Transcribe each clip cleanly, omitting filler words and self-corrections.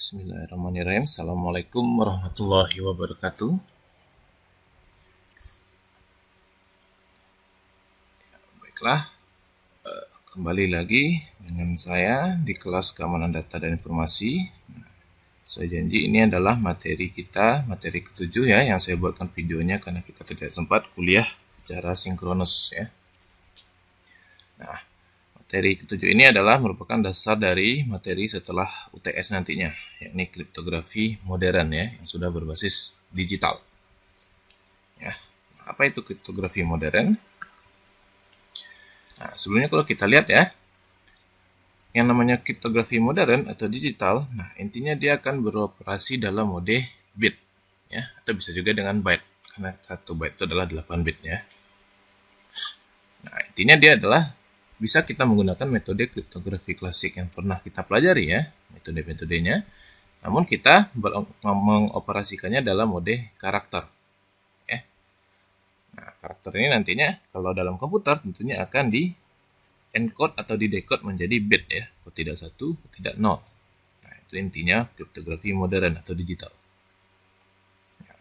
Bismillahirrahmanirrahim. Assalamualaikum warahmatullahi wabarakatuh. Baiklah, kembali lagi dengan saya di kelas keamanan data dan informasi. Saya janji ini adalah materi kita, materi ketujuh ya, yang saya buatkan videonya karena kita tidak sempat kuliah secara sinkronus ya. Nah, materi ketujuh ini adalah merupakan dasar dari materi setelah UTS nantinya, yakni kriptografi modern ya, yang sudah berbasis digital. Ya, apa itu kriptografi modern? Nah, sebelumnya kalau kita lihat ya, yang namanya kriptografi modern atau digital, nah intinya dia akan beroperasi dalam mode bit ya, atau bisa juga dengan byte, karena 1 byte itu adalah 8 bit ya. Nah, intinya dia adalah bisa kita menggunakan metode kriptografi klasik yang pernah kita pelajari ya, metode-metodenya. Namun kita mengoperasikannya dalam mode karakter. Ya. Nah, karakter ini nantinya kalau dalam komputer tentunya akan di encode atau di decode menjadi bit ya, tidak 1, tidak 0. Nah, itu intinya kriptografi modern atau digital. Ya.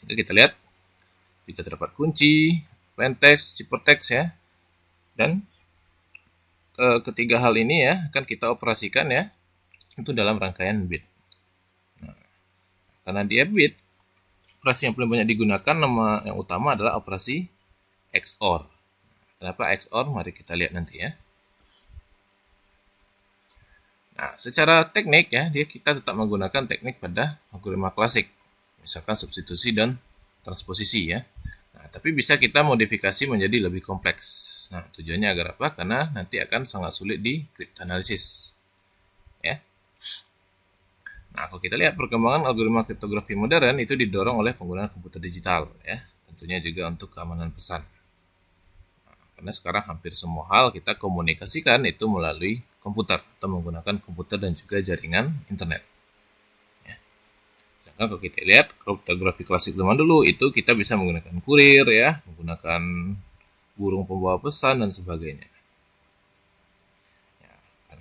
Jika kita lihat, jika terdapat kunci, plaintext, ciphertext ya, dan ketiga hal ini ya akan kita operasikan ya itu dalam rangkaian bit. Nah, karena dia bit, operasi yang paling banyak digunakan nama yang utama adalah operasi XOR. Kenapa XOR? Mari kita lihat nanti ya. Nah, secara teknik ya, kita tetap menggunakan teknik pada algoritma klasik, misalkan substitusi dan transposisi ya. Nah, tapi bisa kita modifikasi menjadi lebih kompleks. Nah, tujuannya agar apa? Karena nanti akan sangat sulit di kriptoanalisis. Ya. Nah, kalau kita lihat perkembangan algoritma kriptografi modern itu didorong oleh penggunaan komputer digital ya, tentunya juga untuk keamanan pesan. Nah, karena sekarang hampir semua hal kita komunikasikan itu melalui komputer atau menggunakan komputer dan juga jaringan internet. Ya. Sedangkan kalau kita lihat kriptografi klasik zaman dulu itu kita bisa menggunakan kurir ya, menggunakan burung pembawa pesan dan sebagainya.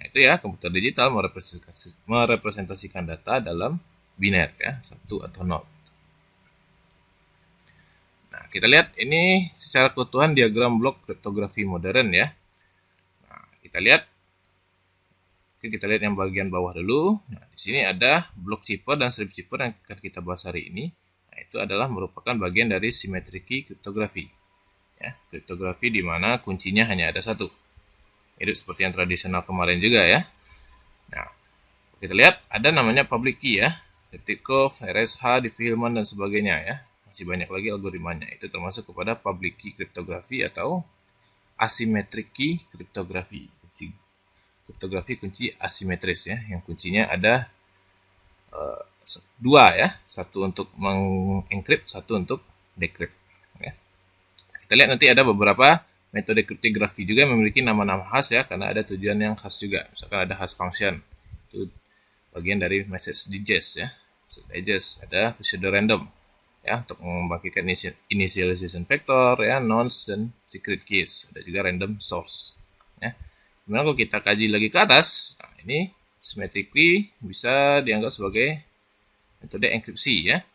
Itu ya, komputer digital merepresentasikan data dalam biner ya, 1 atau 0. Nah, kita lihat ini secara keutuhan diagram blok kriptografi modern ya. Nah, kita lihat yang bagian bawah dulu. Nah, di sini ada blok cipher dan strip cipher yang akan kita bahas hari ini. Nah, itu adalah merupakan bagian dari symmetric key kriptografi. Ya, kriptografi di mana kuncinya hanya ada 1. Mirip seperti yang tradisional kemarin juga ya. Nah, kita lihat ada namanya public key ya, Detikov, RSH, Diffie-Hellman dan sebagainya ya. Masih banyak lagi algoritmanya. Itu termasuk kepada public key kriptografi atau asymmetric key kriptografi. Kriptografi kunci asimetris ya, yang kuncinya ada 2 ya, 1 untuk mengencrypt, 1 untuk decrypt. Ya. Kita lihat nanti ada beberapa metode kriptografi juga memiliki nama-nama khas ya, karena ada tujuan yang khas juga. Misalkan ada hash function, itu bagian dari message digest ya. Digest ada pseudo random ya, untuk membangkitkan initialization vector ya, nonce dan secret keys. Ada juga random source ya. Kemudian kalau kita kaji lagi ke atas, nah ini symmetrically bisa dianggap sebagai metode enkripsi ya.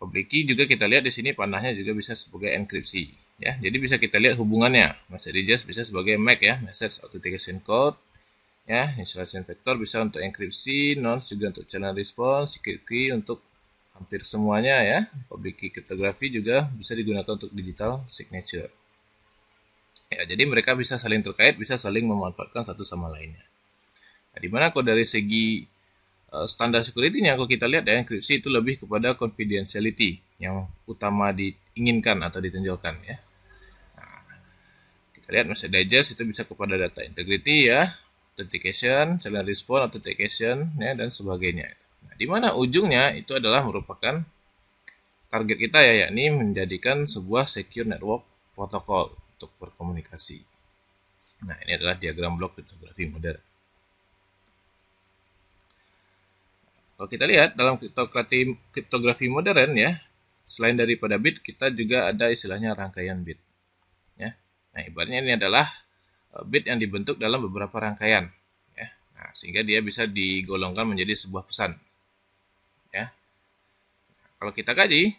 Public key juga kita lihat di sini panahnya juga bisa sebagai enkripsi. Ya, jadi bisa kita lihat hubungannya. Message digest bisa sebagai MAC ya, message authentication code. Ya, initialization vector bisa untuk enkripsi, nonce juga untuk channel response, secret key untuk hampir semuanya ya. Public key kriptografi juga bisa digunakan untuk digital signature. Ya, jadi mereka bisa saling terkait, bisa saling memanfaatkan satu sama lainnya. Nah, dimana kalau dari segi standar security-nya kalau kita lihat ya, enkripsi itu lebih kepada confidentiality yang utama diinginkan atau ditonjolkan ya. Lihat message digest itu bisa kepada data integrity ya, authentication, channel response, authentication ya, dan sebagainya. Nah, di mana ujungnya itu adalah merupakan target kita ya, yakni menjadikan sebuah secure network protocol untuk berkomunikasi. Nah, ini adalah diagram blok kriptografi modern. Kalau kita lihat dalam kriptografi modern ya, selain daripada bit, kita juga ada istilahnya rangkaian bit. Ya. Nah, ibaratnya ini adalah bit yang dibentuk dalam beberapa rangkaian. Ya. Nah, sehingga dia bisa digolongkan menjadi sebuah pesan. Ya. Kalau kita kaji,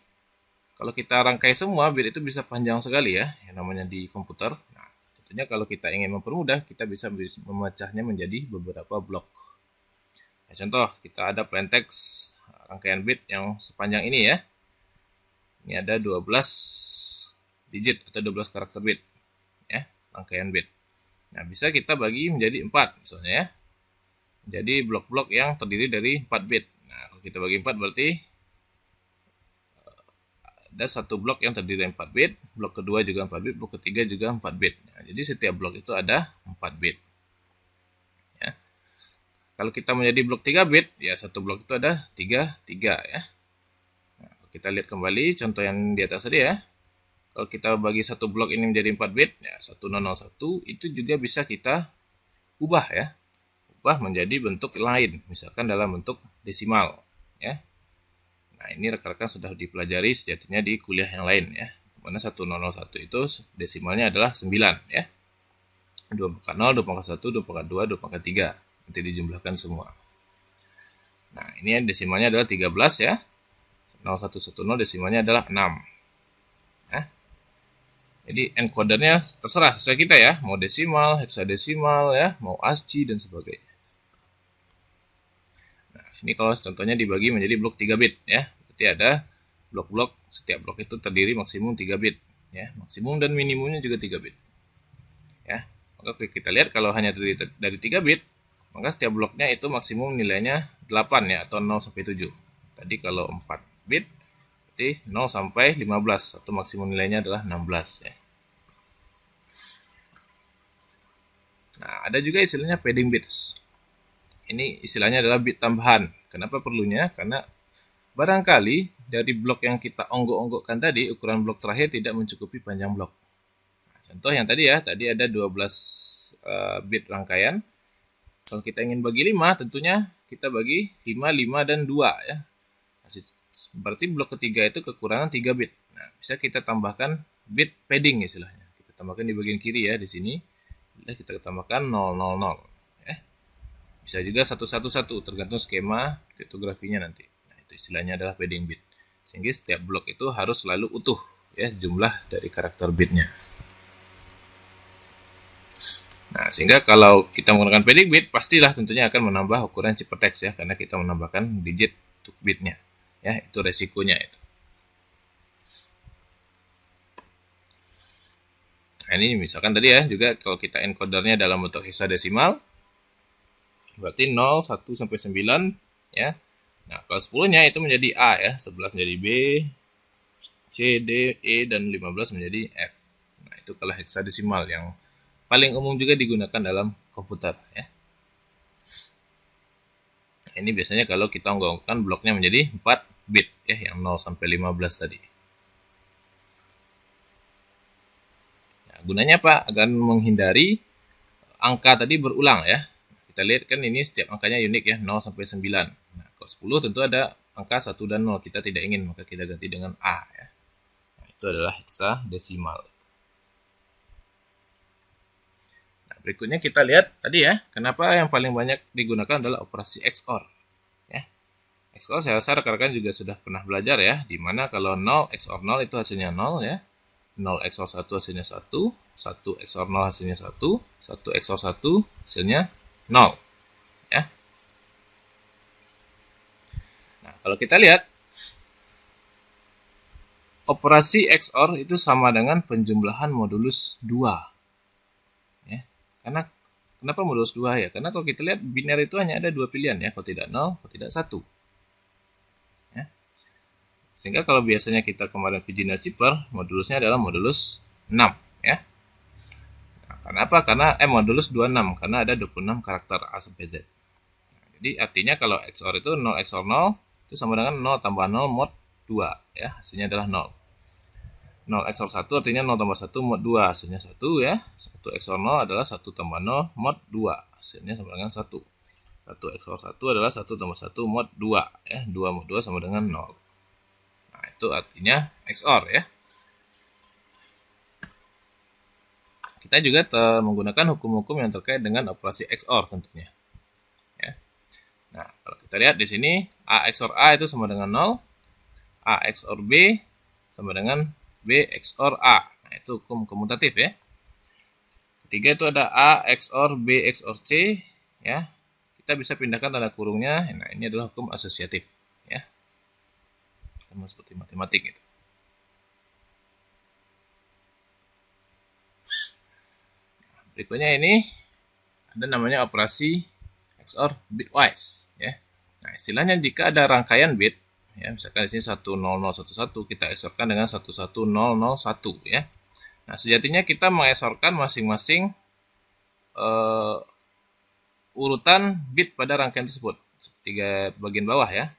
kalau kita rangkai semua, bit itu bisa panjang sekali ya, yang namanya di komputer. Nah, tentunya kalau kita ingin mempermudah, kita bisa memecahnya menjadi beberapa blok. Nah, contoh, kita ada plaintext rangkaian bit yang sepanjang ini ya. Ini ada 12 digit atau 12 karakter bit ya, rangkaian bit. Nah, bisa kita bagi menjadi 4 misalnya ya. Jadi blok-blok yang terdiri dari 4 bit. Nah, kalau kita bagi 4 berarti ada satu blok yang terdiri dari 4 bit, blok kedua juga 4 bit, blok ketiga juga 4 bit. Nah, jadi setiap blok itu ada 4 bit. Ya. Kalau kita menjadi blok 3 bit, ya satu blok itu ada 3 ya. Nah, kita lihat kembali contoh yang di atas tadi ya. Kalau kita bagi satu blok ini menjadi 4 bit, ya 1001 itu juga bisa kita ubah ya. Ubah menjadi bentuk lain, misalkan dalam bentuk desimal ya. Nah, ini rekan-rekan sudah dipelajari sejatinya di kuliah yang lain ya. Mana 1001 itu desimalnya adalah 9 ya. 2/0, 2/1, 2/2, 2/3. Nanti dijumlahkan semua. Nah, ini desimalnya adalah 13 ya. 0110 desimalnya adalah 6. Ya. Jadi encodernya terserah sesuai kita ya, mau desimal, heksadesimal ya, mau ASCII dan sebagainya. Nah, ini kalau contohnya dibagi menjadi blok 3 bit ya. Berarti ada blok-blok, setiap blok itu terdiri maksimum 3 bit ya. Maksimum dan minimumnya juga 3 bit. Ya. Maka kita lihat kalau hanya terdiri dari 3 bit, maka setiap bloknya itu maksimum nilainya 8 ya, atau 0 sampai 7. Tadi kalau 4 bit berarti 0 sampai 15 atau maksimum nilainya adalah 16 ya. Nah, ada juga istilahnya padding bits. Ini istilahnya adalah bit tambahan. Kenapa perlunya? Karena barangkali dari blok yang kita onggok-onggokkan tadi, ukuran blok terakhir tidak mencukupi panjang blok. Nah, contoh yang tadi ya, tadi ada 12 bit rangkaian. Kalau kita ingin bagi 5, tentunya kita bagi 5, 5, dan 2 ya. Berarti blok ketiga itu kekurangan 3 bit. Nah, bisa kita tambahkan bit padding istilahnya. Kita tambahkan di bagian kiri ya, di sini. Kita tambahkan 000 ya. Bisa juga 111 tergantung skema kriptografinya nanti. Nah, itu istilahnya adalah padding bit. Sehingga setiap blok itu harus selalu utuh ya, jumlah dari karakter bitnya. Nah, sehingga kalau kita menggunakan padding bit, pastilah tentunya akan menambah ukuran ciphertext ya, karena kita menambahkan digit untuk bitnya. Ya, itu resikonya itu. Nah, ini misalkan tadi ya, juga kalau kita encodernya dalam bentuk hexadesimal, berarti 0, 1, sampai 9 ya. Nah, kalau 10-nya itu menjadi A ya, 11 menjadi B, C, D, E, dan 15 menjadi F. Nah, itu kalau hexadesimal yang paling umum juga digunakan dalam komputer ya. Ini biasanya kalau kita onggokkan bloknya menjadi 4 bit ya, yang 0 sampai 15 tadi. Nah, gunanya apa? Agar menghindari angka tadi berulang ya. Kita lihat kan ini setiap angkanya unik ya, 0 sampai 9. Nah, kalau 10 tentu ada angka 1 dan 0, kita tidak ingin, maka kita ganti dengan A ya. Nah, itu adalah hexadesimal. Nah, berikutnya kita lihat tadi ya, kenapa yang paling banyak digunakan adalah operasi XOR. Ya. XOR saya rasa rekan-rekan juga sudah pernah belajar ya, dimana kalau 0 XOR 0 itu hasilnya 0 ya. 0 XOR 1 hasilnya 1, 1 XOR 0 hasilnya 1, 1 XOR 1 hasilnya 0 ya. Nah, kalau kita lihat operasi XOR itu sama dengan penjumlahan modulus 2 ya. Karena kenapa modulus 2 ya? Karena kalau kita lihat biner itu hanya ada 2 pilihan ya, kalau tidak 0, kalau tidak 1 ya. Sehingga kalau biasanya kita kemarin Virginia Zipper, modulusnya adalah modulus 6 ya. Kenapa? Karena modulus 26 karena ada 26 karakter A sampai Z. Nah, jadi artinya kalau XOR itu 0 XOR 0 itu sama dengan 0 tambah 0 mod 2 ya, hasilnya adalah 0. 0 XOR 1 artinya 0 tambah 1 mod 2, hasilnya 1 ya. 1 XOR 0 adalah 1 tambah 0 mod 2, hasilnya sama dengan 1. 1 XOR 1 adalah 1 tambah 1 mod 2 ya, 2 mod 2 sama dengan 0. Nah, itu artinya XOR ya. Kita juga menggunakan hukum-hukum yang terkait dengan operasi XOR tentunya. Nah, kalau kita lihat di sini A XOR A itu sama dengan 0, A XOR B sama dengan B XOR A. Nah, itu hukum komutatif ya. Ketiga itu ada A XOR B XOR C ya. Kita bisa pindahkan tanda kurungnya. Nah, ini adalah hukum asosiatif ya. Sama seperti matematik gitu. Berikutnya ini ada namanya operasi XOR bitwise ya. Nah, istilahnya jika ada rangkaian bit ya, misalkan di sini 10011 kita XOR-kan dengan 11001 ya. Nah, sejatinya kita meng-XOR-kan masing-masing urutan bit pada rangkaian tersebut. Tiga bagian bawah ya.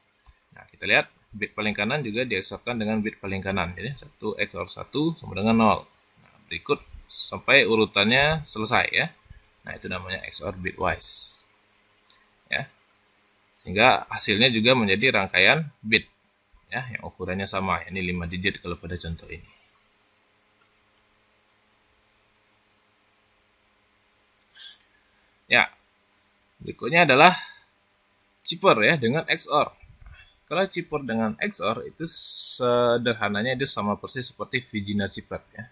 Nah, kita lihat bit paling kanan juga di-XOR-kan dengan bit paling kanan. Jadi 1 XOR 1 sama dengan 0. Nah, berikut sampai urutannya selesai ya. Nah, itu namanya XOR bitwise. Ya. Sehingga hasilnya juga menjadi rangkaian bit ya, yang ukurannya sama. Ini 5 digit kalau pada contoh ini. Ya. Berikutnya adalah chipper ya dengan XOR. Kalau chipper dengan XOR itu sederhananya itu sama persis seperti Virginia chipper ya.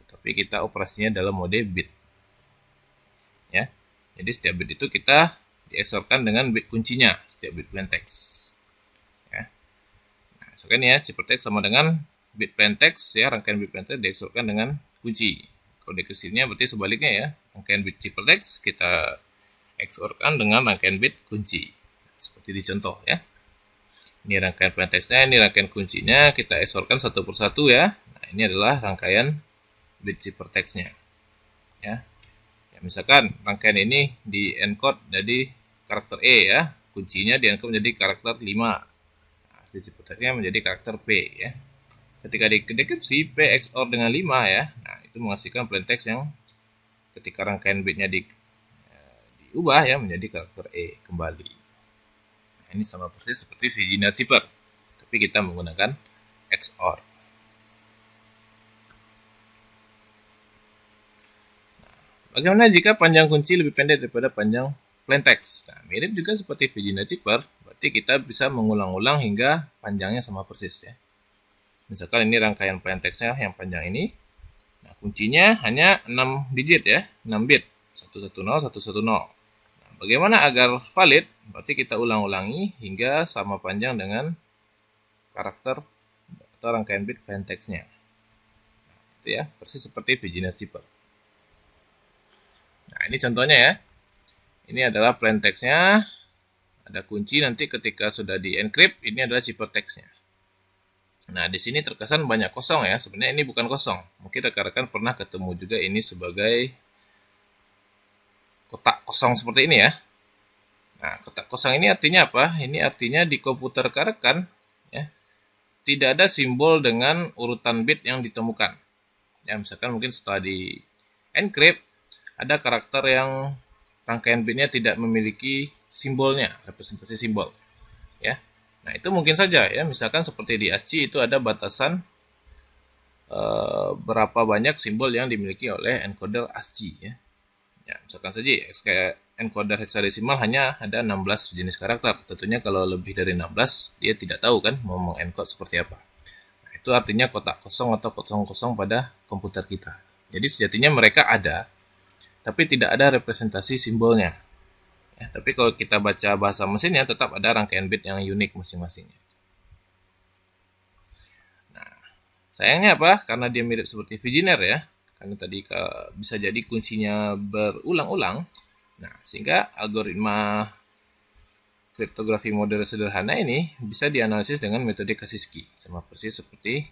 Tetapi kita operasinya dalam mode bit. Ya. Jadi setiap bit itu kita di-XOR-kan dengan bit kuncinya, setiap bit plaintext. Ya. Nah, misalkan ya ciphertext sama dengan bit plaintext ya, rangkaian bit plaintext di-XOR-kan dengan kunci. Kalau dekursinya berarti sebaliknya ya, rangkaian bit ciphertext kita XOR-kan dengan rangkaian bit kunci. Seperti di contoh ya. Ini rangkaian plaintextnya, ini rangkaian kuncinya, kita XOR-kan satu persatu ya. Nah, ini adalah rangkaian bit ciphertext-nya. Ya. Ya, misalkan rangkaian ini di encode jadi karakter E ya, kuncinya di encode menjadi karakter 5. Nah, si ciphertext-nya menjadi karakter P ya. Ketika dekripsi P XOR dengan 5 ya, nah itu menghasilkan plaintext yang ketika rangkaian bitnya diubah ya menjadi karakter E kembali. Nah, ini sama persis seperti Virginia chipper, tapi kita menggunakan XOR. Nah, bagaimana jika panjang kunci lebih pendek daripada panjang plaintext? Nah, mirip juga seperti Virginia chipper, berarti kita bisa mengulang-ulang hingga panjangnya sama persis ya. Misalkan ini rangkaian plaintextnya yang panjang ini. Nah, kuncinya hanya 6 digit ya, 6 bit. 110 110. Nah, bagaimana agar valid? Berarti kita ulang-ulangi hingga sama panjang dengan karakter atau rangkaian bit plaintextnya. Nah, itu ya, persis seperti Virginia chipper. Nah, ini contohnya ya. Ini adalah plaintextnya. Ada kunci, nanti ketika sudah di-encrypt, ini adalah ciphertextnya. Nah, di sini terkesan banyak kosong ya. Sebenarnya ini bukan kosong. Mungkin rekan-rekan pernah ketemu juga ini sebagai kotak kosong seperti ini ya. Nah, kotak kosong ini artinya apa? Ini artinya di komputer rekan ya, tidak ada simbol dengan urutan bit yang ditemukan. Ya, misalkan mungkin setelah di encrypt ada karakter yang rangkaian bitnya tidak memiliki simbolnya, representasi simbol. Ya. Nah, itu mungkin saja ya, misalkan seperti di ASCII itu ada batasan berapa banyak simbol yang dimiliki oleh encoder ASCII ya. Ya, misalkan saja encoder heksadesimal hanya ada 16 jenis karakter. Tentunya kalau lebih dari 16 dia tidak tahu kan mau mengencode seperti apa. Nah, itu artinya kotak kosong atau kosong-kosong pada komputer kita. Jadi sejatinya mereka ada, tapi tidak ada representasi simbolnya. Ya, tapi kalau kita baca bahasa mesinnya tetap ada rangkaian bit yang unik masing-masingnya. Nah, sayangnya apa? Karena dia mirip seperti Virginia ya. Karena tadi bisa jadi kuncinya berulang-ulang. Nah, sehingga algoritma kriptografi model sederhana ini bisa dianalisis dengan metode Kaspersky, sama persis seperti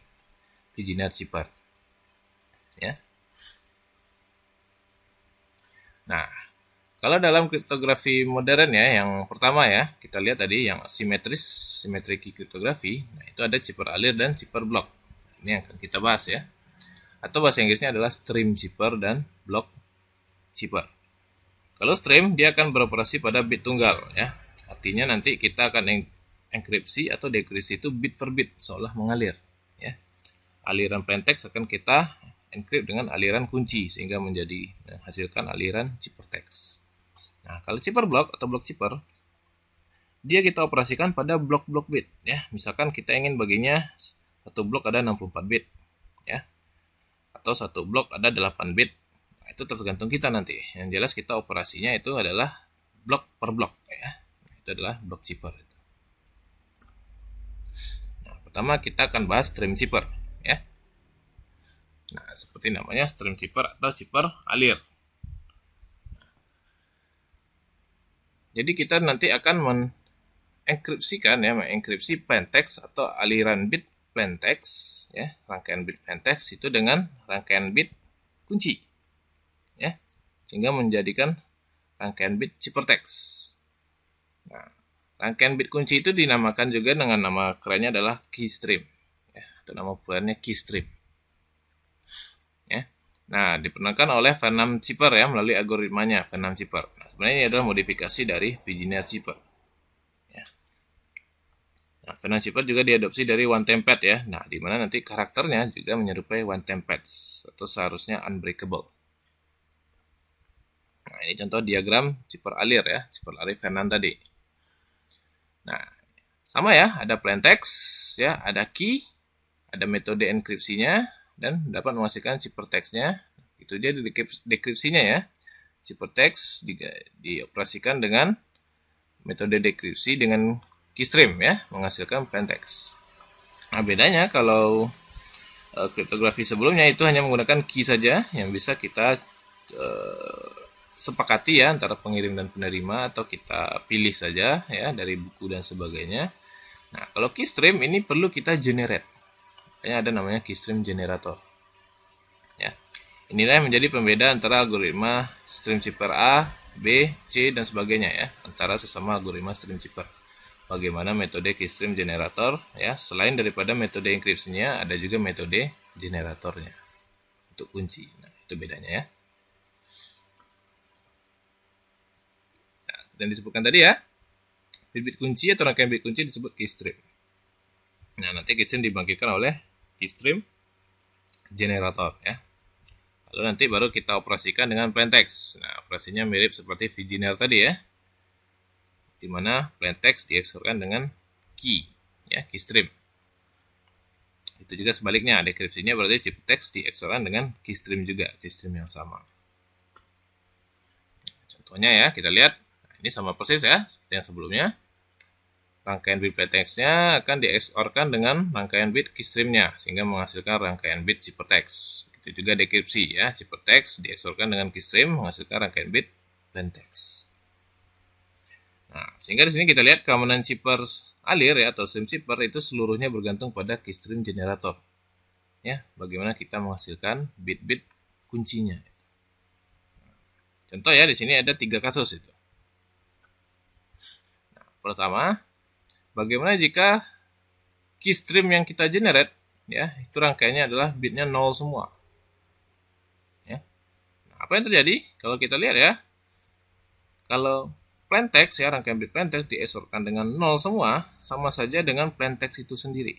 Virginia chipper. Ya. Nah, kalau dalam kriptografi modern ya, yang pertama ya, kita lihat tadi yang simetris, simetrik kriptografi. Nah, itu ada chipper alir dan chipper block. Ini yang akan kita bahas ya. Atau bahasa Inggrisnya adalah stream chipper dan block chipper. Kalau stream, dia akan beroperasi pada bit tunggal ya. Artinya nanti kita akan enkripsi atau dekripsi itu bit per bit, seolah mengalir ya. Aliran plaintext akan kita encrypt dengan aliran kunci sehingga menghasilkan aliran ciphertext. Nah, kalau chipper block atau block chipper dia kita operasikan pada blok-blok bit ya. Misalkan kita ingin baginya satu blok ada 64 bit ya, atau satu blok ada 8 bit. Nah, itu tergantung kita nanti. Yang jelas kita operasinya itu adalah blok per blok ya. Itu adalah blok chipper itu. Nah, pertama kita akan bahas stream chipper ya. Nah, seperti namanya stream chipper atau chipper alir. Jadi kita nanti akan mengenkripsikan ya, mengenkripsi plaintext atau aliran bit plaintext ya, rangkaian bit plaintext itu dengan rangkaian bit kunci ya, sehingga menjadikan rangkaian bit ciphertext. Nah, rangkaian bit kunci itu dinamakan juga dengan nama kerennya adalah keystream ya, atau nama populernya keystream ya. Nah, diperkenalkan oleh Venom chipper ya, melalui algoritmanya Venom chipper. Nah, sebenarnya ini adalah modifikasi dari Vigenère chipper ya. Nah, Venom chipper juga diadopsi dari one time pad ya. Nah, di mana nanti karakternya juga menyerupai one time pads atau seharusnya unbreakable. Nah, ini contoh diagram chipper alir ya, chipper alir Venom tadi. Nah, sama ya, ada plaintext ya, ada key, ada metode enkripsinya, dan dapat menghasilkan ciphertext-nya. Itu dia dekripsinya ya. Ciphertext dioperasikan dengan metode dekripsi dengan keystream ya, menghasilkan plaintext. Nah, bedanya kalau kriptografi sebelumnya itu hanya menggunakan key saja yang bisa kita sepakati ya antara pengirim dan penerima, atau kita pilih saja ya dari buku dan sebagainya. Nah, kalau keystream ini perlu kita generate. Makanya ada namanya keystream generator. Ya. Inilah yang menjadi pembeda antara algoritma stream chipper A, B, C dan sebagainya ya, antara sesama algoritma stream chipper. Bagaimana metode keystream generator ya, selain daripada metode enkripsinya ada juga metode generatornya untuk kunci. Nah, itu bedanya ya. Nah, dan disebutkan tadi ya, bit-bit kunci atau rangkaian bit kunci disebut keystream. Nah, nanti keystream dibangkitkan oleh keystream generator ya. Lalu nanti baru kita operasikan dengan plaintext. Nah, operasinya mirip seperti Vigenère tadi ya, di mana plaintext dieksorkan dengan key ya, keystream. Itu juga sebaliknya, dekripsinya berarti ciphertext dieksorkan dengan keystream juga, keystream yang sama. Contohnya ya, kita lihat. Nah, ini sama persis ya seperti yang sebelumnya. Rangkaian bit plaintext-nya akan dieksorkan dengan rangkaian bit keystream-nya sehingga menghasilkan rangkaian bit ciphertext. Itu juga dekripsi ya, ciphertext dieksorkan dengan keystream menghasilkan rangkaian bit plaintext. Nah, sehingga di sini kita lihat keamanan chipper alir ya atau stream chipper itu seluruhnya bergantung pada keystream generator. Ya, bagaimana kita menghasilkan bit-bit kuncinya. Contoh ya, di sini ada 3 kasus itu. Nah, pertama, bagaimana jika keystream yang kita generate ya, itu rangkaiannya adalah bitnya 0 semua. Ya. Nah, apa yang terjadi? Kalau kita lihat ya, kalau plaintext ya, rangkaian bit plaintext dieksorkan dengan 0 semua, sama saja dengan plaintext itu sendiri.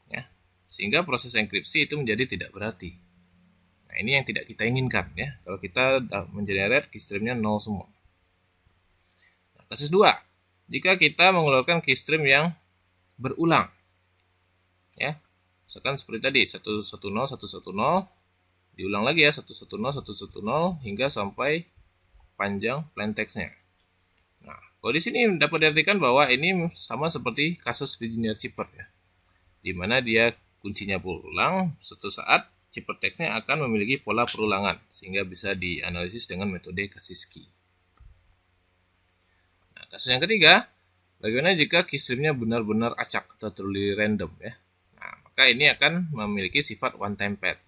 Ya. Sehingga proses enkripsi itu menjadi tidak berarti. Nah, ini yang tidak kita inginkan ya, kalau kita mengenerate keystreamnya 0 semua. Nah, kasus 2. Jika kita mengeluarkan keystream yang berulang. Ya. Misalkan seperti tadi 110 110 diulang lagi ya 110 110 hingga sampai panjang plaintext-nya. Nah, kalau di sini dapat diartikan bahwa ini sama seperti kasus Vigenère chipper ya, di mana dia kuncinya berulang, suatu saat ciphertext-nya akan memiliki pola perulangan sehingga bisa dianalisis dengan metode Kaspersky. Nah, kasus yang ketiga, bagaimana jika keystream-nya benar-benar acak atau truly random ya? Nah, maka ini akan memiliki sifat one time pad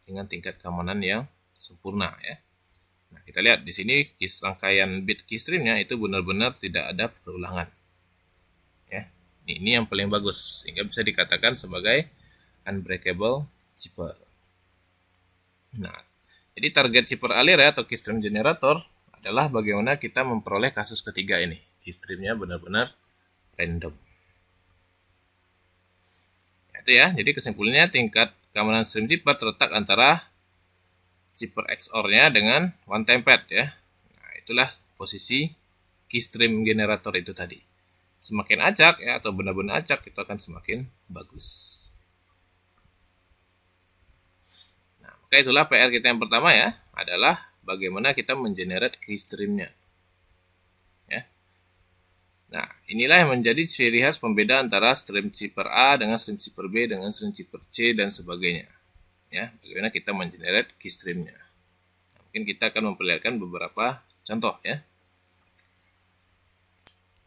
dengan tingkat keamanan yang sempurna ya. Nah, kita lihat di sini rangkaian bit keystream-nya itu benar-benar tidak ada perulangan. Ya. Ini yang paling bagus sehingga bisa dikatakan sebagai unbreakable chipper. Nah, jadi target chipper alir ya, atau keystream generator adalah bagaimana kita memperoleh kasus ketiga ini. Keystream-nya benar-benar random. Itu ya, jadi kesimpulannya tingkat keamanan stream chipper terletak antara chipper XOR-nya dengan one time pad ya. Nah, itulah posisi keystream generator itu tadi. semakin acak ya, atau benar-benar acak, itu akan semakin bagus. Nah, maka itulah PR kita yang pertama ya, adalah bagaimana kita mengenerate keystreamnya. Ya. Nah, inilah yang menjadi ciri khas pembeda antara stream zipper A dengan stream zipper B dengan stream zipper C dan sebagainya. Ya, bagaimana kita mengenerate keystreamnya. Nah, mungkin kita akan memperlihatkan beberapa contoh ya.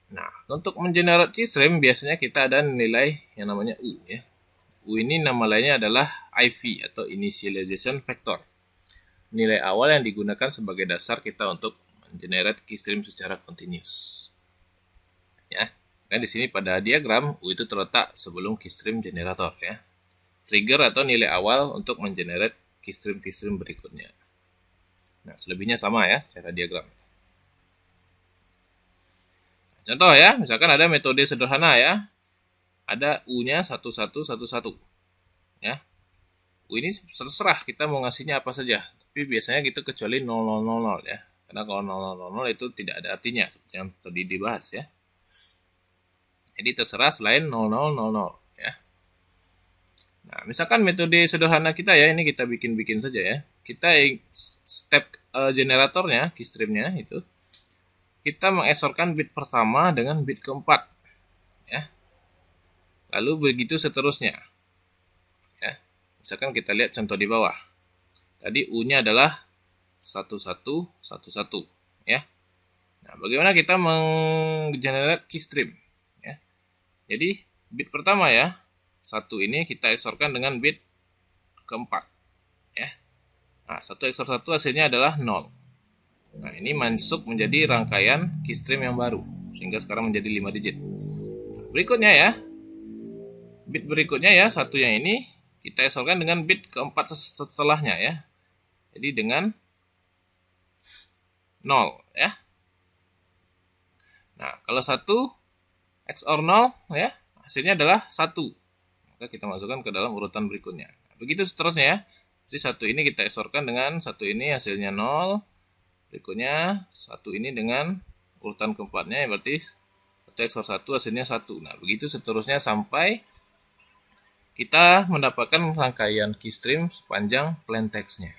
Nah, untuk mengenerate keystream biasanya kita ada nilai yang namanya U ya. U ini nama lainnya adalah IV atau initialization factor. Nilai awal yang digunakan sebagai dasar kita untuk mengenerate keystream secara continuous. Ya. Nah, di sini pada diagram U itu terletak sebelum keystream generator ya. Trigger atau nilai awal untuk mengenerate keystream berikutnya. Nah, selebihnya sama ya secara diagram. Contoh ya, misalkan ada metode sederhana ya. Ada U-nya 1111 ya. U ini terserah kita mau ngasihnya apa saja, tapi biasanya gitu kecuali 0000 ya. Karena kalau 0000 itu tidak ada artinya seperti yang tadi dibahas ya. Jadi terserah selain 0000 ya. Nah, misalkan metode sederhana kita ya, ini kita bikin-bikin saja ya. Kita step generatornya, keystreamnya itu kita mengesorkan bit pertama dengan bit keempat ya. Lalu begitu seterusnya. Ya. Misalkan kita lihat contoh di bawah. Tadi U-nya adalah 1111 ya. Nah, bagaimana kita menggenerate keystream ya. Jadi bit pertama ya, 1 ini kita XOR-kan dengan bit keempat ya. Nah, 1 XOR 1 hasilnya adalah 0. Nah, ini masuk menjadi rangkaian keystream yang baru sehingga sekarang menjadi 5 digit. Berikutnya ya, bit berikutnya ya, satu yang ini kita XOR-kan dengan bit keempat setelahnya ya. Jadi dengan 0 ya. Nah, kalau 1 XOR 0 ya, hasilnya adalah 1. Maka kita masukkan ke dalam urutan berikutnya. Begitu seterusnya ya. Jadi 1 ini kita XOR-kan dengan 1 ini hasilnya 0. Berikutnya 1 ini dengan urutan keempatnya, berarti 1 XOR 1 hasilnya 1. Nah, begitu seterusnya sampai kita mendapatkan rangkaian keystream sepanjang plain text-nya.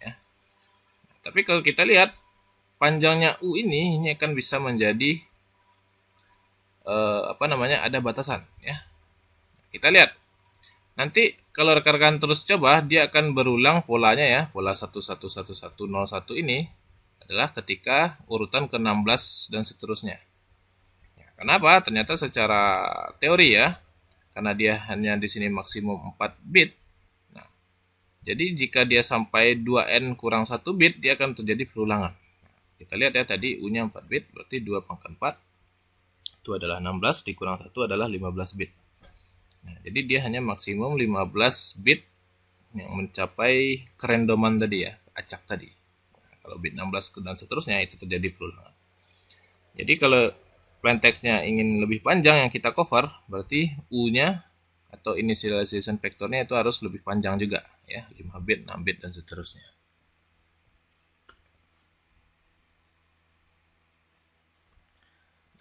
Ya. Nah, tapi kalau kita lihat panjangnya U ini akan bisa menjadi ada batasan ya. Kita lihat. Nanti kalau rekan-rekan terus coba, dia akan berulang polanya ya. Pola 111101 ini adalah ketika urutan ke-16 dan seterusnya. Ya, kenapa? Ternyata secara teori ya, karena dia hanya di sini maksimum 4 bit. Nah, jadi jika dia sampai 2n kurang 1 bit, dia akan terjadi perulangan. Nah, kita lihat ya, tadi U-nya 4 bit, berarti 2 pangkat 4. Itu adalah 16, dikurang 1 adalah 15 bit. Nah, jadi dia hanya maksimum 15 bit yang mencapai kerandoman tadi ya, acak tadi. Nah, kalau bit 16 dan seterusnya itu terjadi perulangan. Jadi kalau plain text-nya ingin lebih panjang yang kita cover, berarti U-nya atau initialization factor-nya itu harus lebih panjang juga ya, 5 bit, 6 bit dan seterusnya.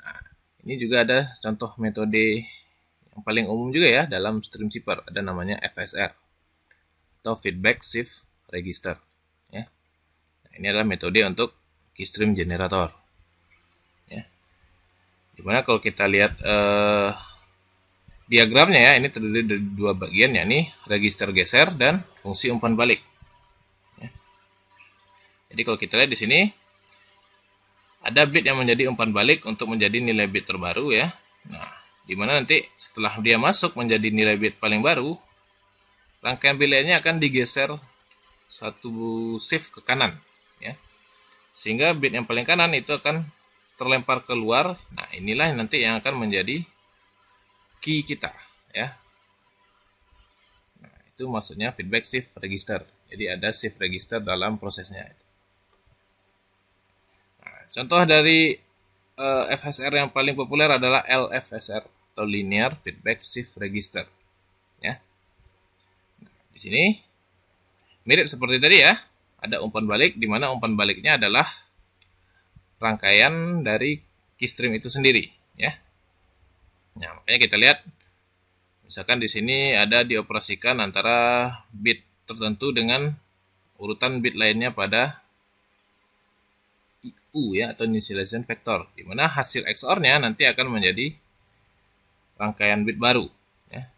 Nah, ini juga ada contoh metode yang paling umum juga ya dalam stream zipper, ada namanya FSR atau feedback shift register ya. Nah, ini adalah metode untuk keystream generator ya. Dimana kalau kita lihat diagramnya ya, ini terdiri dari 2 bagian ya, nih register geser dan fungsi umpan balik ya. Jadi kalau kita lihat di sini ada bit yang menjadi umpan balik untuk menjadi nilai bit terbaru ya. Nah, dimana nanti setelah dia masuk menjadi nilai bit paling baru, rangkaian bit lainnya akan digeser satu shift ke kanan ya, sehingga bit yang paling kanan itu akan terlempar keluar. Nah, inilah nanti yang akan menjadi key kita ya. Nah, itu maksudnya feedback shift register. Jadi ada shift register dalam prosesnya. Nah, contoh dari FSR yang paling populer adalah LFSR atau Linear Feedback Shift Register ya. Nah, di sini mirip seperti tadi ya, ada umpan balik di mana umpan baliknya adalah rangkaian dari keystream itu sendiri ya. Nah, makanya kita lihat misalkan di sini ada dioperasikan antara bit tertentu dengan urutan bit lainnya pada IU ya, atau initialization vector, di mana hasil XOR-nya nanti akan menjadi rangkaian bit baru ya.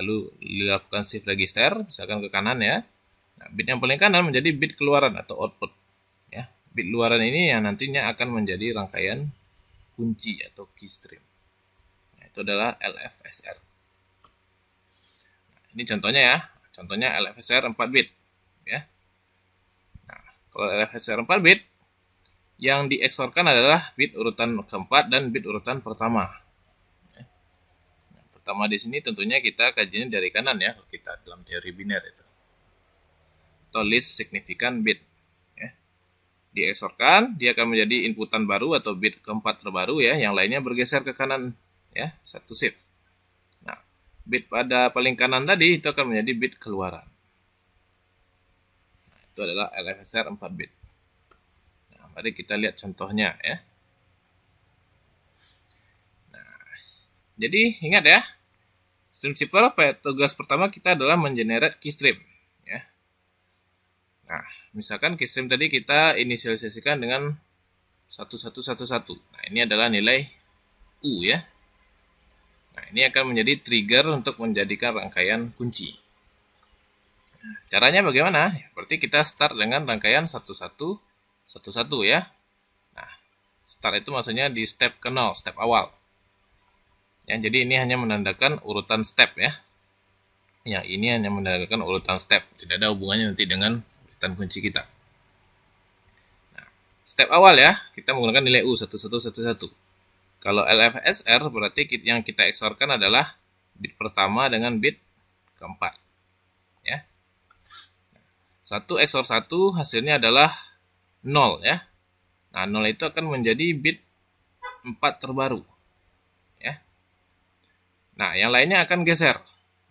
Lalu dilakukan shift register misalkan ke kanan ya. Nah, bit yang paling kanan menjadi bit keluaran atau output ya. Bit luaran ini yang nantinya akan menjadi rangkaian kunci atau key stream. Nah, itu adalah LFSR. Nah, ini contohnya ya. Contohnya LFSR 4 bit ya. Nah, kalau LFSR 4 bit yang dieksorkan adalah bit urutan keempat dan bit urutan pertama. Nah, pertama di sini tentunya kita kajiannya dari kanan ya, kita dalam teori biner itu. Atau least significant bit. Ya. Dieksorkan, dia akan menjadi inputan baru atau bit keempat terbaru ya, yang lainnya bergeser ke kanan ya, satu shift. Nah, bit pada paling kanan tadi itu akan menjadi bit keluaran. Nah, itu adalah LFSR 4 bit. Mari kita lihat contohnya ya. Nah, jadi ingat ya, stream chipper tugas pertama kita adalah mengenerate keystream ya. Nah, misalkan keystream tadi kita inisialisasikan dengan 1111. Nah, ini adalah nilai U ya. Nah, ini akan menjadi trigger untuk menjadikan rangkaian kunci. Nah, caranya bagaimana? Ya, berarti kita start dengan rangkaian 1111 ya. Nah, start itu maksudnya di step ke 0, step awal. Ya, jadi ini hanya menandakan urutan step ya. Yang ini hanya menandakan urutan step, tidak ada hubungannya nanti dengan urutan kunci kita. Nah, step awal ya, kita menggunakan nilai U 1111. Kalau LFSR berarti yang kita XOR-kan adalah bit pertama dengan bit keempat. Ya. 1 XOR 1 hasilnya adalah 0 ya. Nah, 0 itu akan menjadi bit 4 terbaru. Ya. Nah, yang lainnya akan geser.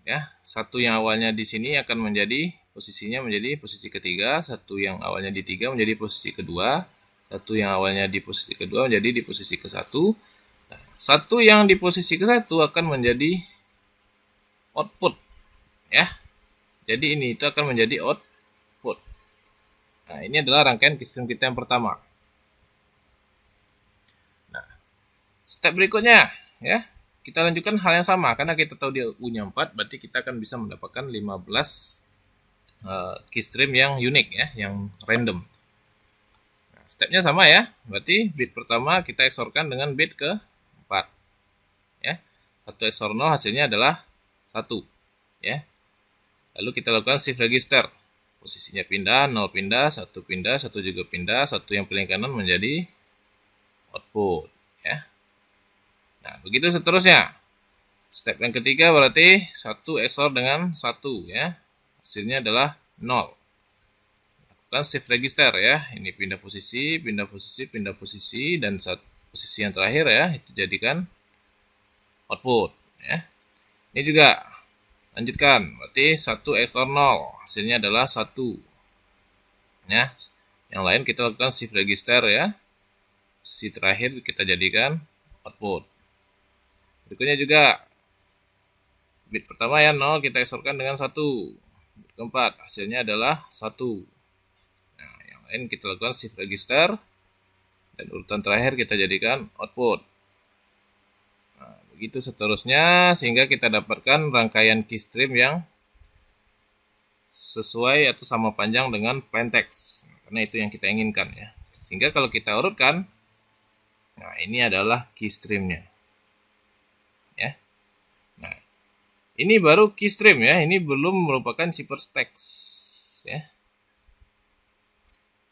Ya. Satu yang awalnya di sini akan menjadi posisinya menjadi posisi ketiga, satu yang awalnya di 3 menjadi posisi kedua, satu yang awalnya di posisi kedua menjadi di posisi ke-1. Nah, satu yang di posisi ke-1 akan menjadi output. Ya. Jadi ini itu akan menjadi output. Nah, ini adalah rangkaian keystream kita yang pertama. Nah, step berikutnya ya, kita lanjutkan hal yang sama karena kita tahu dia U-nya 4, berarti kita akan bisa mendapatkan 15 keystream yang unik ya, yang random. Nah, stepnya sama ya, berarti bit pertama kita XOR-kan dengan bit ke-4. Ya. 1 XOR 0 hasilnya adalah 1 ya. Lalu kita lakukan shift register. Posisinya pindah, 0 pindah, 1 pindah, 1 juga pindah, 1 yang paling kanan menjadi output ya. Nah, begitu seterusnya. Step yang ketiga berarti 1 XOR dengan 1 ya. Hasilnya adalah 0. Lakukan shift register ya. Ini pindah posisi, pindah posisi, pindah posisi, dan posisi yang terakhir ya, itu jadikan output ya. Ini juga lanjutkan, berarti 1 XOR 0, hasilnya adalah 1. Ya. Yang lain kita lakukan shift register ya. Posisi terakhir kita jadikan output. Berikutnya juga bit pertama ya 0 kita XOR-kan dengan 1. Bit keempat hasilnya adalah 1. Nah, yang lain kita lakukan shift register dan urutan terakhir kita jadikan output. Begitu seterusnya sehingga kita dapatkan rangkaian keystream yang sesuai atau sama panjang dengan plain text, karena itu yang kita inginkan ya. Sehingga kalau kita urutkan, nah ini adalah keystreamnya ya. Nah, ini baru keystream ya, ini belum merupakan ciphertext ya.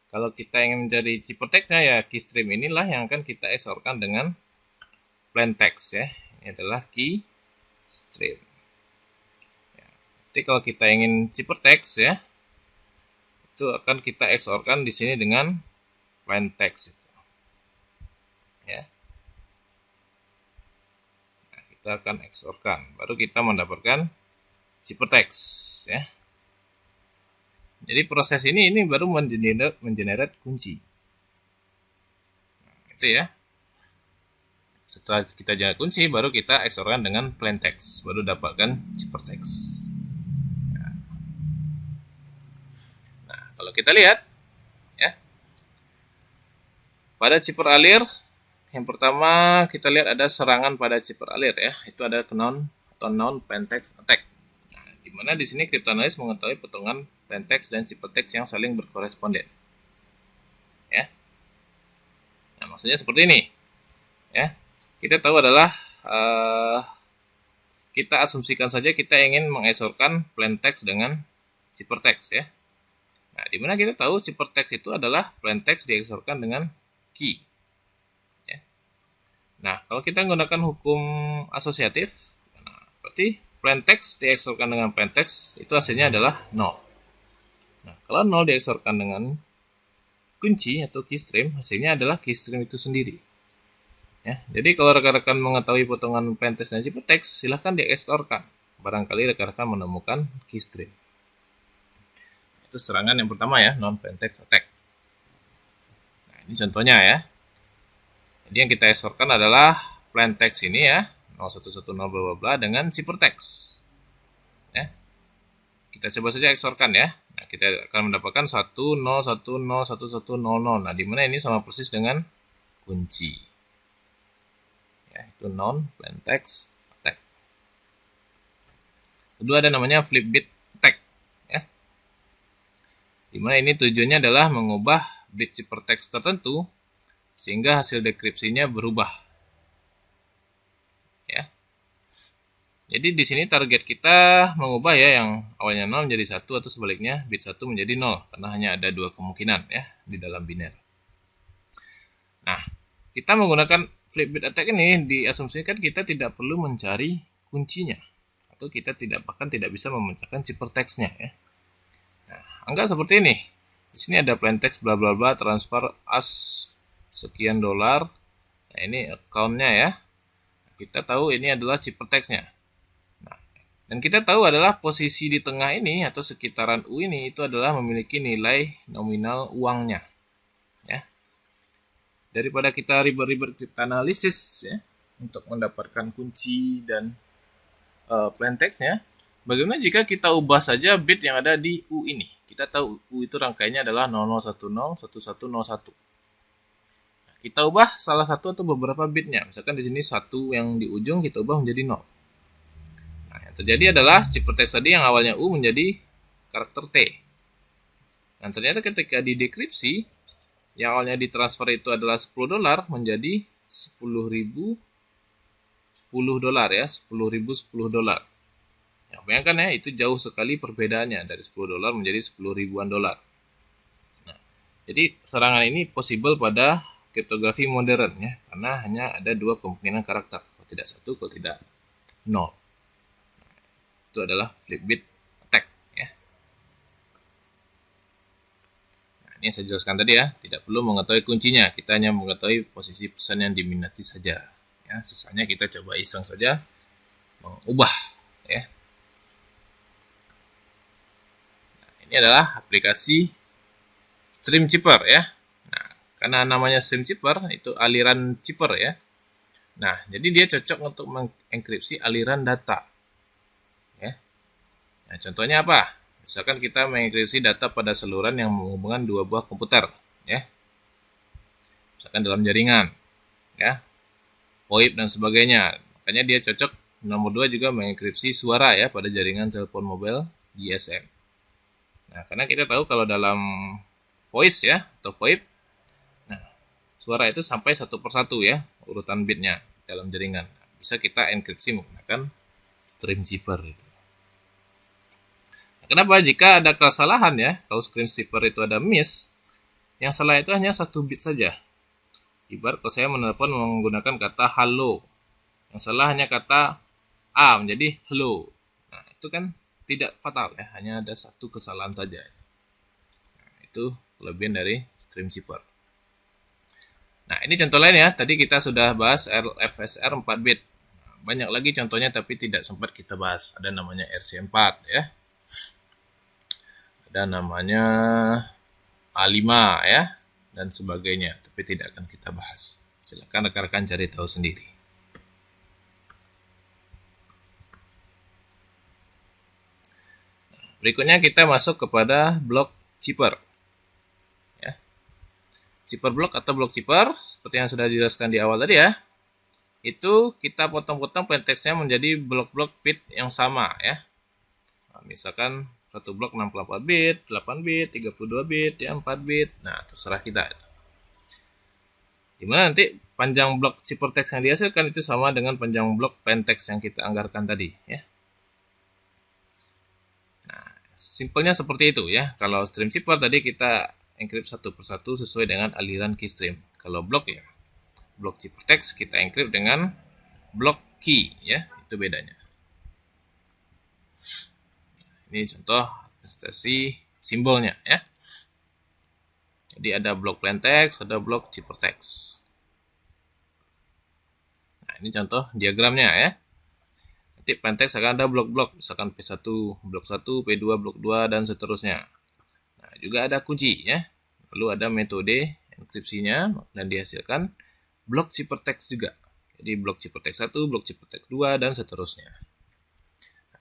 Kalau kita ingin mencari ciphertextnya ya keystream inilah yang akan kita XOR-kan dengan plain text ya. Ini adalah keystream. Ya. Jadi kalau kita ingin ciphertext ya, itu akan kita XOR-kan di sini dengan plain text itu. Ya. Nah, kita akan XOR-kan, baru kita mendapatkan ciphertext ya. Jadi proses ini baru mengenerate kunci. Nah, itu ya. Setelah kita generate kunci, baru kita XOR-kan dengan plain text, baru dapatkan ciphertext. Nah, kalau kita lihat ya, pada cipher alir yang pertama kita lihat ada serangan pada cipher alir ya, itu ada noun atau noun plain text attack. Nah, di mana di sini cryptanalyst mengetahui potongan plain text dan ciphertext yang saling berkoresponden. Ya. Nah, maksudnya seperti ini. Ya. Kita tahu adalah kita asumsikan saja kita ingin mengesorkan plain text dengan ciphertext ya. Nah, di mana kita tahu ciphertext itu adalah plain text dieksorkan dengan key. Ya. Nah, kalau kita menggunakan hukum asosiatif, nah, berarti plain text dieksorkan dengan plain text itu hasilnya adalah 0. Nah, kalau 0 dieksorkan dengan kunci atau keystream, hasilnya adalah keystream itu sendiri. Ya, jadi kalau rekan-rekan mengetahui potongan plain text dan ciphertext, silahkan dieksorkan. Barangkali rekan-rekan menemukan keystream. Itu serangan yang pertama ya, non plain text attack. Nah, ini contohnya ya. Jadi yang kita eksorkan adalah plain text ini ya, 0110 bla bla bla dengan ciphertext. Ya. Kita coba saja eksorkan ya. Nah, kita akan mendapatkan 10101100. Nah, di mana ini sama persis dengan kunci. Itu non plain text attack. Kedua ada namanya flip bit attack ya. Dimana ini tujuannya adalah mengubah bit ciphertext tertentu sehingga hasil dekripsinya berubah. Ya. Jadi di sini target kita mengubah ya yang awalnya 0 menjadi 1 atau sebaliknya bit 1 menjadi 0 karena hanya ada dua kemungkinan ya di dalam biner. Nah, kita menggunakan flip bit attack ini diasumsikan kita tidak perlu mencari kuncinya atau kita bahkan tidak bisa memecahkan ciphertext-nya ya. Nah, anggap seperti ini. Di sini ada plain text bla bla bla transfer as sekian dolar. Nah, ini account-nya ya. Kita tahu ini adalah ciphertext-nya. Nah, dan kita tahu adalah posisi di tengah ini atau sekitaran U ini itu adalah memiliki nilai nominal uangnya. Daripada kita ribet-ribet cryptanalysis ya untuk mendapatkan kunci dan plain text-nya, bagaimana jika kita ubah saja bit yang ada di U ini? Kita tahu U itu rangkaiannya adalah 00101101. Nah, kita ubah salah satu atau beberapa bitnya. Misalkan di sini 1 yang di ujung kita ubah menjadi 0. Nah, yang terjadi adalah ciphertext tadi yang awalnya U menjadi karakter T. Dan ternyata ketika didekripsi yang awalnya ditransfer itu adalah 10 dolar menjadi 10.000 10 dolar ya, 10.000 10 dolar. Ya, bayangkan ya, itu jauh sekali perbedaannya dari 10 dolar menjadi 10 ribuan dolar. Nah, jadi serangan ini possible pada kriptografi modern ya, karena hanya ada dua kemungkinan karakter, kalau tidak 1, kalau tidak 0. Nah, itu adalah flip bit attack ya. Ini yang saya jelaskan tadi ya, tidak perlu mengetahui kuncinya, kita hanya mengetahui posisi pesan yang diminati saja. Ya, sisanya kita coba iseng saja mengubah. Ya. Nah, ini adalah aplikasi stream chipper ya. Nah, karena namanya stream chipper itu aliran chipper ya. Nah, jadi dia cocok untuk mengenkripsi aliran data. Ya. Nah, contohnya apa? Misalkan kita mengenkripsi data pada saluran yang menghubungkan dua buah komputer, ya. Misalkan dalam jaringan, ya, VoIP dan sebagainya. Makanya dia cocok. Nomor 2 juga mengenkripsi suara ya pada jaringan telepon mobile GSM. Nah, karena kita tahu kalau dalam voice ya atau VoIP, nah, suara itu sampai satu persatu ya urutan bitnya dalam jaringan. Bisa kita enkripsi menggunakan stream chipper itu. Kenapa? Jika ada kesalahan ya, kalau stream chipper itu ada miss, yang salah itu hanya 1 bit saja. Ibarat kalau saya menelpon menggunakan kata halo, yang salah hanya kata A menjadi hello. Nah, itu kan tidak fatal ya, hanya ada 1 kesalahan saja. Nah, itu kelebihan dari stream chipper. Nah, ini contoh lain ya, tadi kita sudah bahas FSR 4 bit. Nah, banyak lagi contohnya tapi tidak sempat kita bahas. Ada namanya RC4 ya. Ada namanya A5 ya dan sebagainya, tapi tidak akan kita bahas. Silakan rekan-rekan cari tahu sendiri. Berikutnya kita masuk kepada blok zipper. Ya. Zipper block atau blok zipper, seperti yang sudah dijelaskan di awal tadi ya, itu kita potong-potong plaintext-nya menjadi blok-blok bit yang sama ya. Nah, misalkan satu blok 64 bit, 8 bit, 32 bit, ya 4 bit. Nah, terserah kita. Dimana nanti panjang blok ciphertext yang dihasilkan itu sama dengan panjang blok plaintext yang kita anggarkan tadi ya. Nah, simpelnya seperti itu ya. Kalau stream zipper tadi kita encrypt satu persatu sesuai dengan aliran keystream. Kalau blok ya, blok ciphertext kita encrypt dengan blok key ya, itu bedanya. Ini contoh representasi simbolnya ya. Jadi ada blok plaintext, ada blok ciphertext. Nah, ini contoh diagramnya ya. Nanti plaintext akan ada blok-blok, misalkan P1, blok 1, P2, blok 2 dan seterusnya. Nah, juga ada kunci ya. Lalu ada metode enkripsinya dan dihasilkan blok ciphertext juga. Jadi blok ciphertext 1, blok ciphertext 2 dan seterusnya.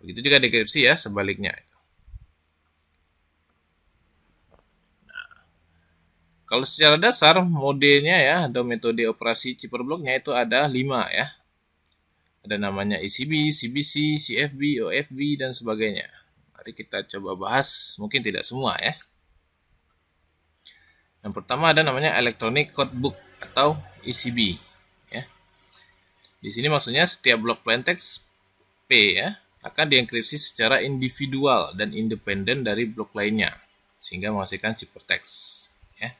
Begitu juga dekripsi ya, sebaliknya. Nah, kalau secara dasar modenya ya, atau metode operasi zipper blocknya itu ada 5 ya. Ada namanya ECB, CBC, CFB, OFB, dan sebagainya. Mari kita coba bahas, mungkin tidak semua ya. Yang pertama ada namanya Electronic Codebook atau ECB. Ya. Di sini maksudnya setiap blok plaintext P ya, akan dienkripsi secara individual dan independen dari blok lainnya, sehingga menghasilkan ciphertext. Ya.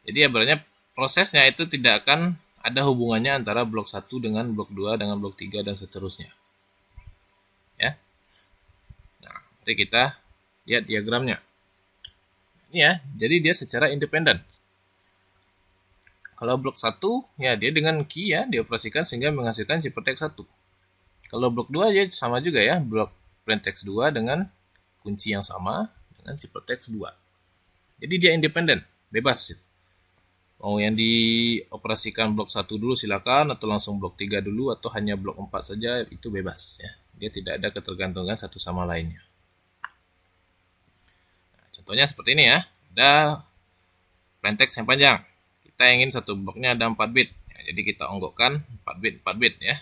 Jadi ya berarti prosesnya itu tidak akan ada hubungannya antara blok 1 dengan blok 2 dengan blok 3 dan seterusnya. Ya. Nah, mari kita lihat diagramnya. Ini ya, jadi dia secara independen. Kalau blok 1, ya dia dengan key ya, dioperasikan sehingga menghasilkan ciphertext 1. Kalau blok 2 ya sama juga ya, blok plaintext 2 dengan kunci yang sama dengan ciphertext 2. Jadi dia independen, bebas. Mau yang dioperasikan blok 1 dulu silakan, atau langsung blok 3 dulu, atau hanya blok 4 saja, itu bebas ya. Dia tidak ada ketergantungan satu sama lainnya. Nah, contohnya seperti ini ya, ada plaintext yang panjang. Kita ingin satu bloknya ada 4 bit, ya, jadi kita onggokkan 4 bit ya.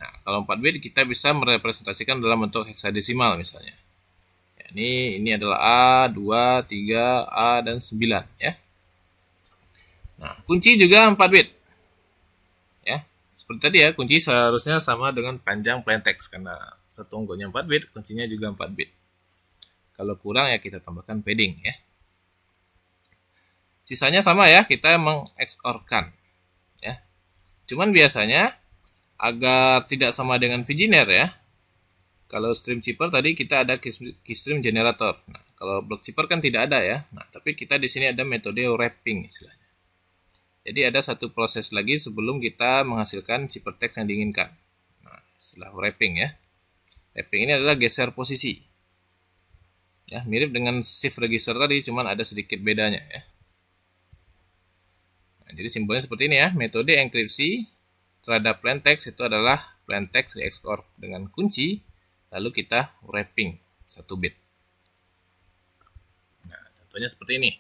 Nah, kalau 4 bit kita bisa merepresentasikan dalam bentuk heksadesimal misalnya. Ya, ini adalah A, 2, 3, A, dan 9 ya. Nah, kunci juga 4 bit. Ya. Seperti tadi ya, kunci seharusnya sama dengan panjang plaintext karena satu onggoknya 4 bit, kuncinya juga 4 bit. Kalau kurang ya kita tambahkan padding ya. Sisanya sama ya, kita meng-XOR-kan ya. Cuman biasanya agar tidak sama dengan Viginer ya. Kalau stream zipper tadi kita ada keystream generator. Nah, kalau block zipper kan tidak ada ya. Nah, tapi kita di sini ada metode wrapping istilahnya. Jadi ada satu proses lagi sebelum kita menghasilkan ciphertext yang diinginkan. Nah, setelah wrapping ya. Wrapping ini adalah geser posisi. Ya, mirip dengan shift register tadi, cuman ada sedikit bedanya ya. Nah, jadi simbolnya seperti ini ya. Metode enkripsi terhadap plaintext itu adalah plaintext di XOR dengan kunci, lalu kita wrapping 1 bit. Nah, contohnya seperti ini.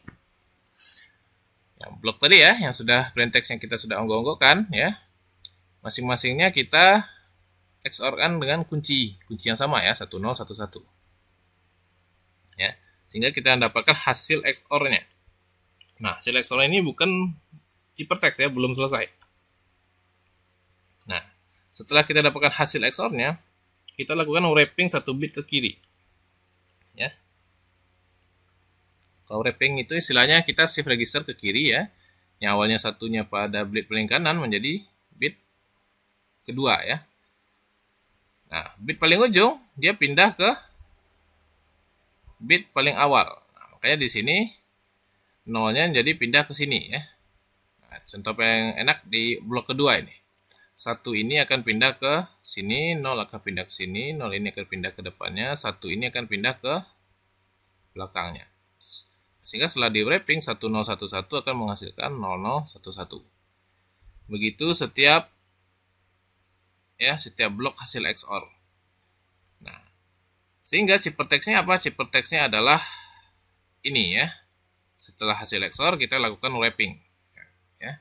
Yang blok tadi ya, yang sudah plaintext yang kita sudah onggok-onggokkan ya, masing-masingnya kita XOR-kan dengan kunci yang sama ya, 1011. Ya, sehingga kita mendapatkan hasil XOR-nya. Nah, hasil XOR ini bukan ciphertext ya, belum selesai. Nah, setelah kita dapatkan hasil XOR-nya, kita lakukan wrapping 1 bit ke kiri. Ya. Kalau wrapping itu istilahnya kita shift register ke kiri ya. Yang awalnya satunya pada bit paling kanan menjadi bit kedua ya. Nah, bit paling ujung dia pindah ke bit paling awal. Nah, makanya di sini nolnya jadi pindah ke sini ya. Nah, contoh yang enak di blok kedua ini. 1 ini akan pindah ke sini, 0 akan pindah ke sini, 0 ini akan pindah ke depannya, 1 ini akan pindah ke belakangnya. Sehingga setelah di wrapping 1011 akan menghasilkan 0011. Begitu setiap blok hasil XOR. Nah, Sehingga ciphertextnya apa? Ciphertextnya adalah ini ya. Setelah hasil XOR kita lakukan wrapping. Ya.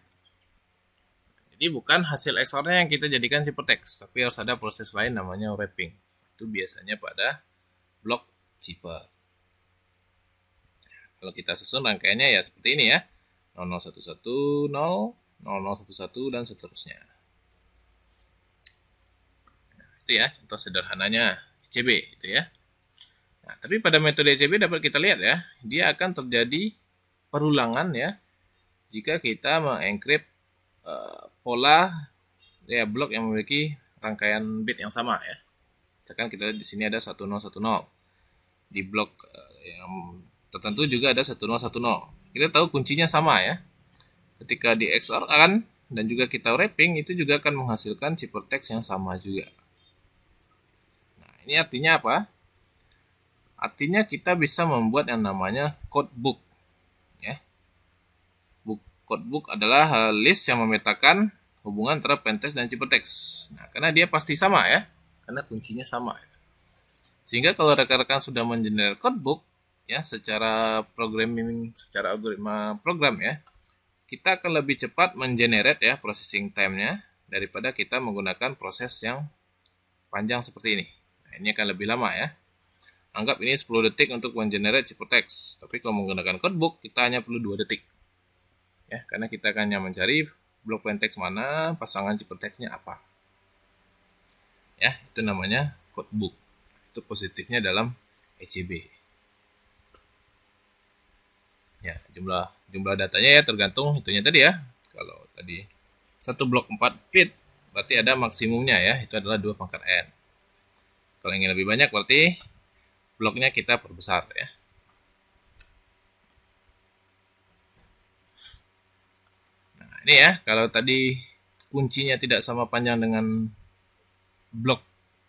Jadi bukan hasil XOR-nya yang kita jadikan ciphertext, tapi harus ada proses lain namanya wrapping. Itu biasanya pada blok cipher. Kalau kita susun rangkaiannya ya seperti ini ya. 0011, 0, 0011 dan seterusnya. Nah, itu ya contoh sederhananya ECB itu ya. Nah, tapi pada metode ECB dapat kita lihat ya, dia akan terjadi perulangan ya jika kita mengencrypt pola ya blok yang memiliki rangkaian bit yang sama ya. Misalkan kita di sini ada 1010. Di blok yang tertentu juga ada 1010. Kita tahu kuncinya sama ya. Ketika di XOR kan dan juga kita wrapping itu juga akan menghasilkan ciphertext yang sama juga. Nah, ini artinya apa? Artinya kita bisa membuat yang namanya codebook ya. Codebook adalah list yang memetakan hubungan antara plaintext dan ciphertext. Nah, karena dia pasti sama ya. Karena kuncinya sama. Sehingga kalau rekan-rekan sudah mengenerate codebook ya secara programming, secara algoritma program ya, kita akan lebih cepat mengenerate ya processing time-nya daripada kita menggunakan proses yang panjang seperti ini. Nah, ini akan lebih lama ya. Anggap ini 10 detik untuk mengenerate ciphertext, tapi kalau menggunakan codebook kita hanya perlu 2 detik. Ya, karena kita akan hanya mencari blok plaintext mana, pasangan ciphertext-nya apa. Ya, itu namanya codebook. Itu positifnya dalam ECB. Ya, jumlah datanya ya tergantung itunya tadi ya. Kalau tadi satu blok 4 bit berarti ada maksimumnya ya, itu adalah 2 pangkat n. Kalau ingin lebih banyak berarti bloknya kita perbesar ya. Nah, ini ya, kalau tadi kuncinya tidak sama panjang dengan blok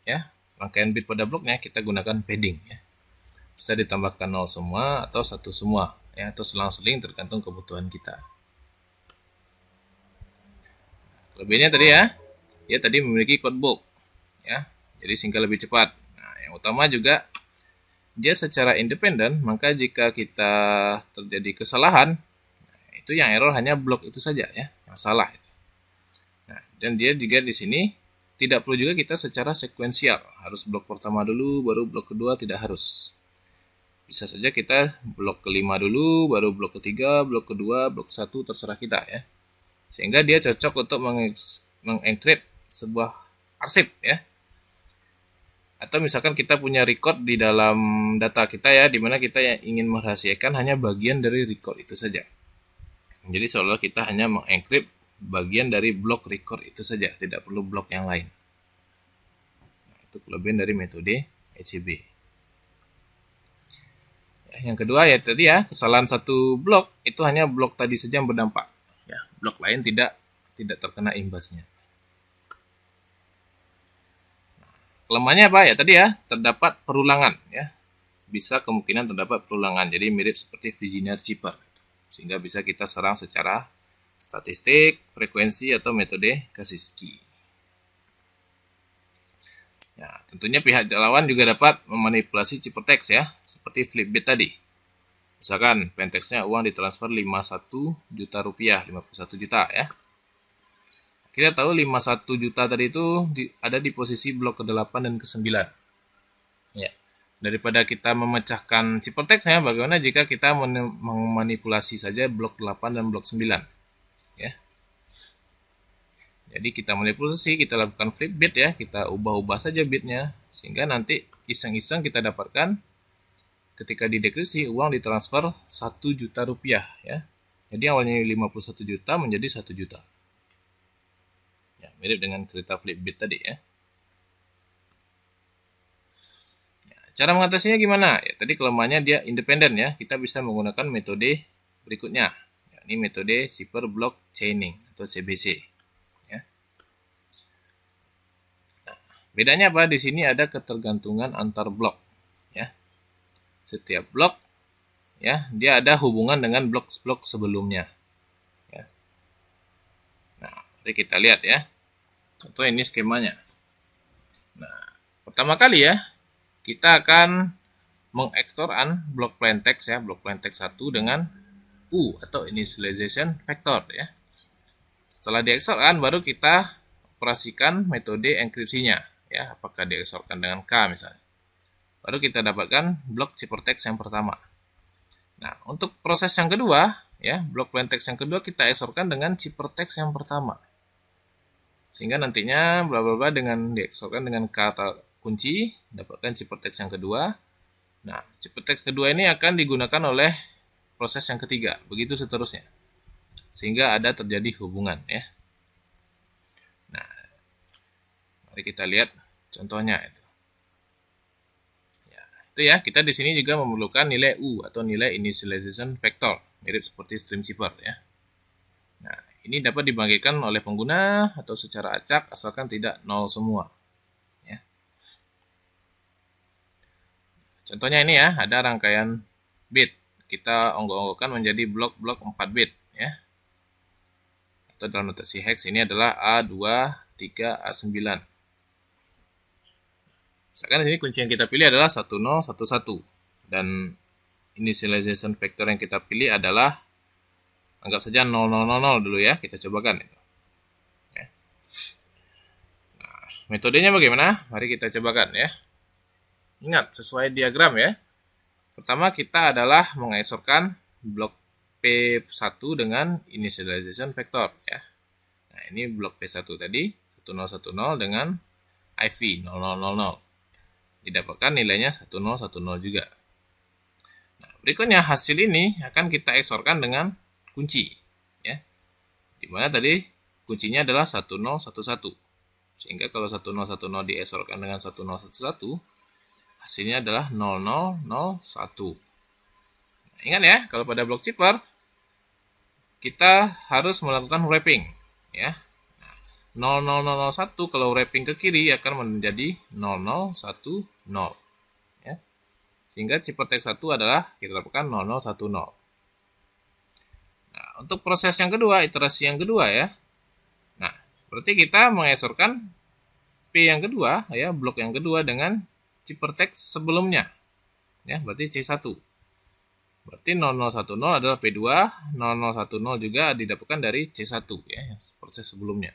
ya, rangkaian bit pada bloknya, kita gunakan padding ya. Bisa ditambahkan 0 semua atau 1 semua ya, atau selang-seling tergantung kebutuhan kita. Lebihnya tadi ya, dia tadi memiliki codebook ya, jadi sehingga lebih cepat. Nah, yang utama juga dia secara independen, maka jika kita terjadi kesalahan, itu yang error hanya blok itu saja ya, yang salah. Nah, dan dia juga di sini tidak perlu juga kita secara sekuensial, harus blok pertama dulu, baru blok kedua, tidak harus. Bisa saja kita blok kelima dulu, baru blok ketiga, blok kedua, blok satu, terserah kita ya. Sehingga dia cocok untuk mengencrypt sebuah arsip ya. Atau misalkan kita punya record di dalam data kita ya, dimana kita yang ingin merahasiakan hanya bagian dari record itu saja. Jadi seolah kita hanya mengencrypt bagian dari blok record itu saja, tidak perlu blok yang lain. Nah, itu kelebihan dari metode ECB. Yang kedua ya tadi ya, kesalahan satu blok itu hanya blok tadi saja yang berdampak. Ya, blok lain tidak terkena imbasnya. Kelemahannya apa ya tadi ya, terdapat perulangan ya. Bisa kemungkinan terdapat perulangan. Jadi mirip seperti Vigenère cipher. Sehingga bisa kita serang secara statistik, frekuensi atau metode Kaczynski. Ya, tentunya pihak lawan juga dapat memanipulasi ciphertext ya, seperti flip bit tadi. Misalkan plaintextnya uang ditransfer 51 juta rupiah, 51 juta ya. Kita tahu 51 juta tadi itu ada di posisi blok ke-8 dan ke-9. Ya. Daripada kita memecahkan ciphertextnya, bagaimana jika kita memanipulasi saja blok 8 dan blok 9. Ya. Jadi kita manipulasi, kita lakukan flip bit ya, kita ubah-ubah saja bitnya, sehingga nanti iseng-iseng kita dapatkan ketika didekripsi uang ditransfer 1 juta rupiah ya. Jadi awalnya 51 juta menjadi 1 juta. Ya, mirip dengan cerita flip bit tadi ya. Cara mengatasinya gimana? Ya, tadi kelemahannya dia independen ya. Kita bisa menggunakan metode berikutnya. Ya, ini metode cipher block chaining atau CBC. Bedanya apa? Di sini ada ketergantungan antar blok. Ya. Setiap blok ya, dia ada hubungan dengan blok-blok sebelumnya. Ya. Nah, mari kita lihat ya. Contoh ini skemanya. Nah, pertama kali ya, kita akan mengekstoran blok plaintext ya, blok plaintext 1 dengan U atau initialization vector ya. Setelah dieksorkan baru kita operasikan metode enkripsinya ya, apakah dieksorkan dengan K misalnya. Baru kita dapatkan blok ciphertext yang pertama. Nah, untuk proses yang kedua ya, blok plaintext yang kedua kita eksorkan dengan ciphertext yang pertama. Sehingga nantinya bla bla bla dengan dieksorkan dengan kata kunci dapatkan ciphertext yang kedua. Nah, ciphertext kedua ini akan digunakan oleh proses yang ketiga, begitu seterusnya. Sehingga ada terjadi hubungan ya. Nah, mari kita lihat contohnya itu. Ya, itu ya, kita di sini juga memerlukan nilai U atau nilai initialization vector, mirip seperti stream cipher ya. Nah, ini dapat dibagikan oleh pengguna atau secara acak asalkan tidak nol semua. Ya. Contohnya ini ya, ada rangkaian bit. Kita onggok-onggokkan menjadi blok-blok 4 bit ya. Atau dalam notasi hex ini adalah A2, 3, A9. Misalkan di sini kunci yang kita pilih adalah 1011 dan initialization vector yang kita pilih adalah anggap saja 0000 dulu ya, kita cobakan itu. Ya. Nah, metodenya bagaimana? Mari kita cobakan ya. Ingat, sesuai diagram ya. Pertama kita adalah mengeksorkan blok P1 dengan initialization vector ya. Nah, ini blok P1 tadi 1010 dengan IV 0000. Didapatkan nilainya 1010 juga. Nah, berikutnya hasil ini akan kita eksorkan dengan kunci ya. Dimana tadi kuncinya adalah 1011. Sehingga kalau 1010 dieksorkan dengan 1011 hasilnya adalah 0001. Nah, ingat ya, kalau pada blok cipher kita harus melakukan wrapping ya. Nah, 0001 kalau wrapping ke kiri akan menjadi 0010 ya. Sehingga ciphertext 1 adalah kita dapatkan 0010. Nah, untuk proses yang kedua, iterasi yang kedua ya. Nah, berarti kita mengeksorkan P yang kedua ya, blok yang kedua dengan ciphertext sebelumnya. Ya, berarti C1. Berarti 0010 adalah P2, 0010 juga didapatkan dari C1 ya, proses sebelumnya.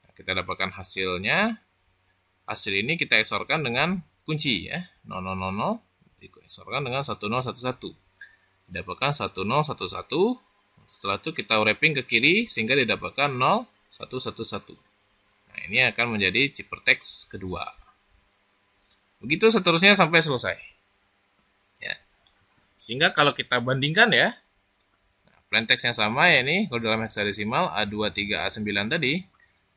Nah, kita dapatkan hasilnya. Hasil ini kita eksorkan dengan kunci ya, 0000 dieksorkan dengan 1011. Didapatkan 1011. Setelah itu kita wrapping ke kiri sehingga didapatkan 0111. Nah, ini akan menjadi ciphertext kedua. Begitu seterusnya sampai selesai. Ya. Sehingga kalau kita bandingkan ya, nah, plaintext yang sama ya ini, kalau dalam heksadesimal A2, 3, A9 tadi,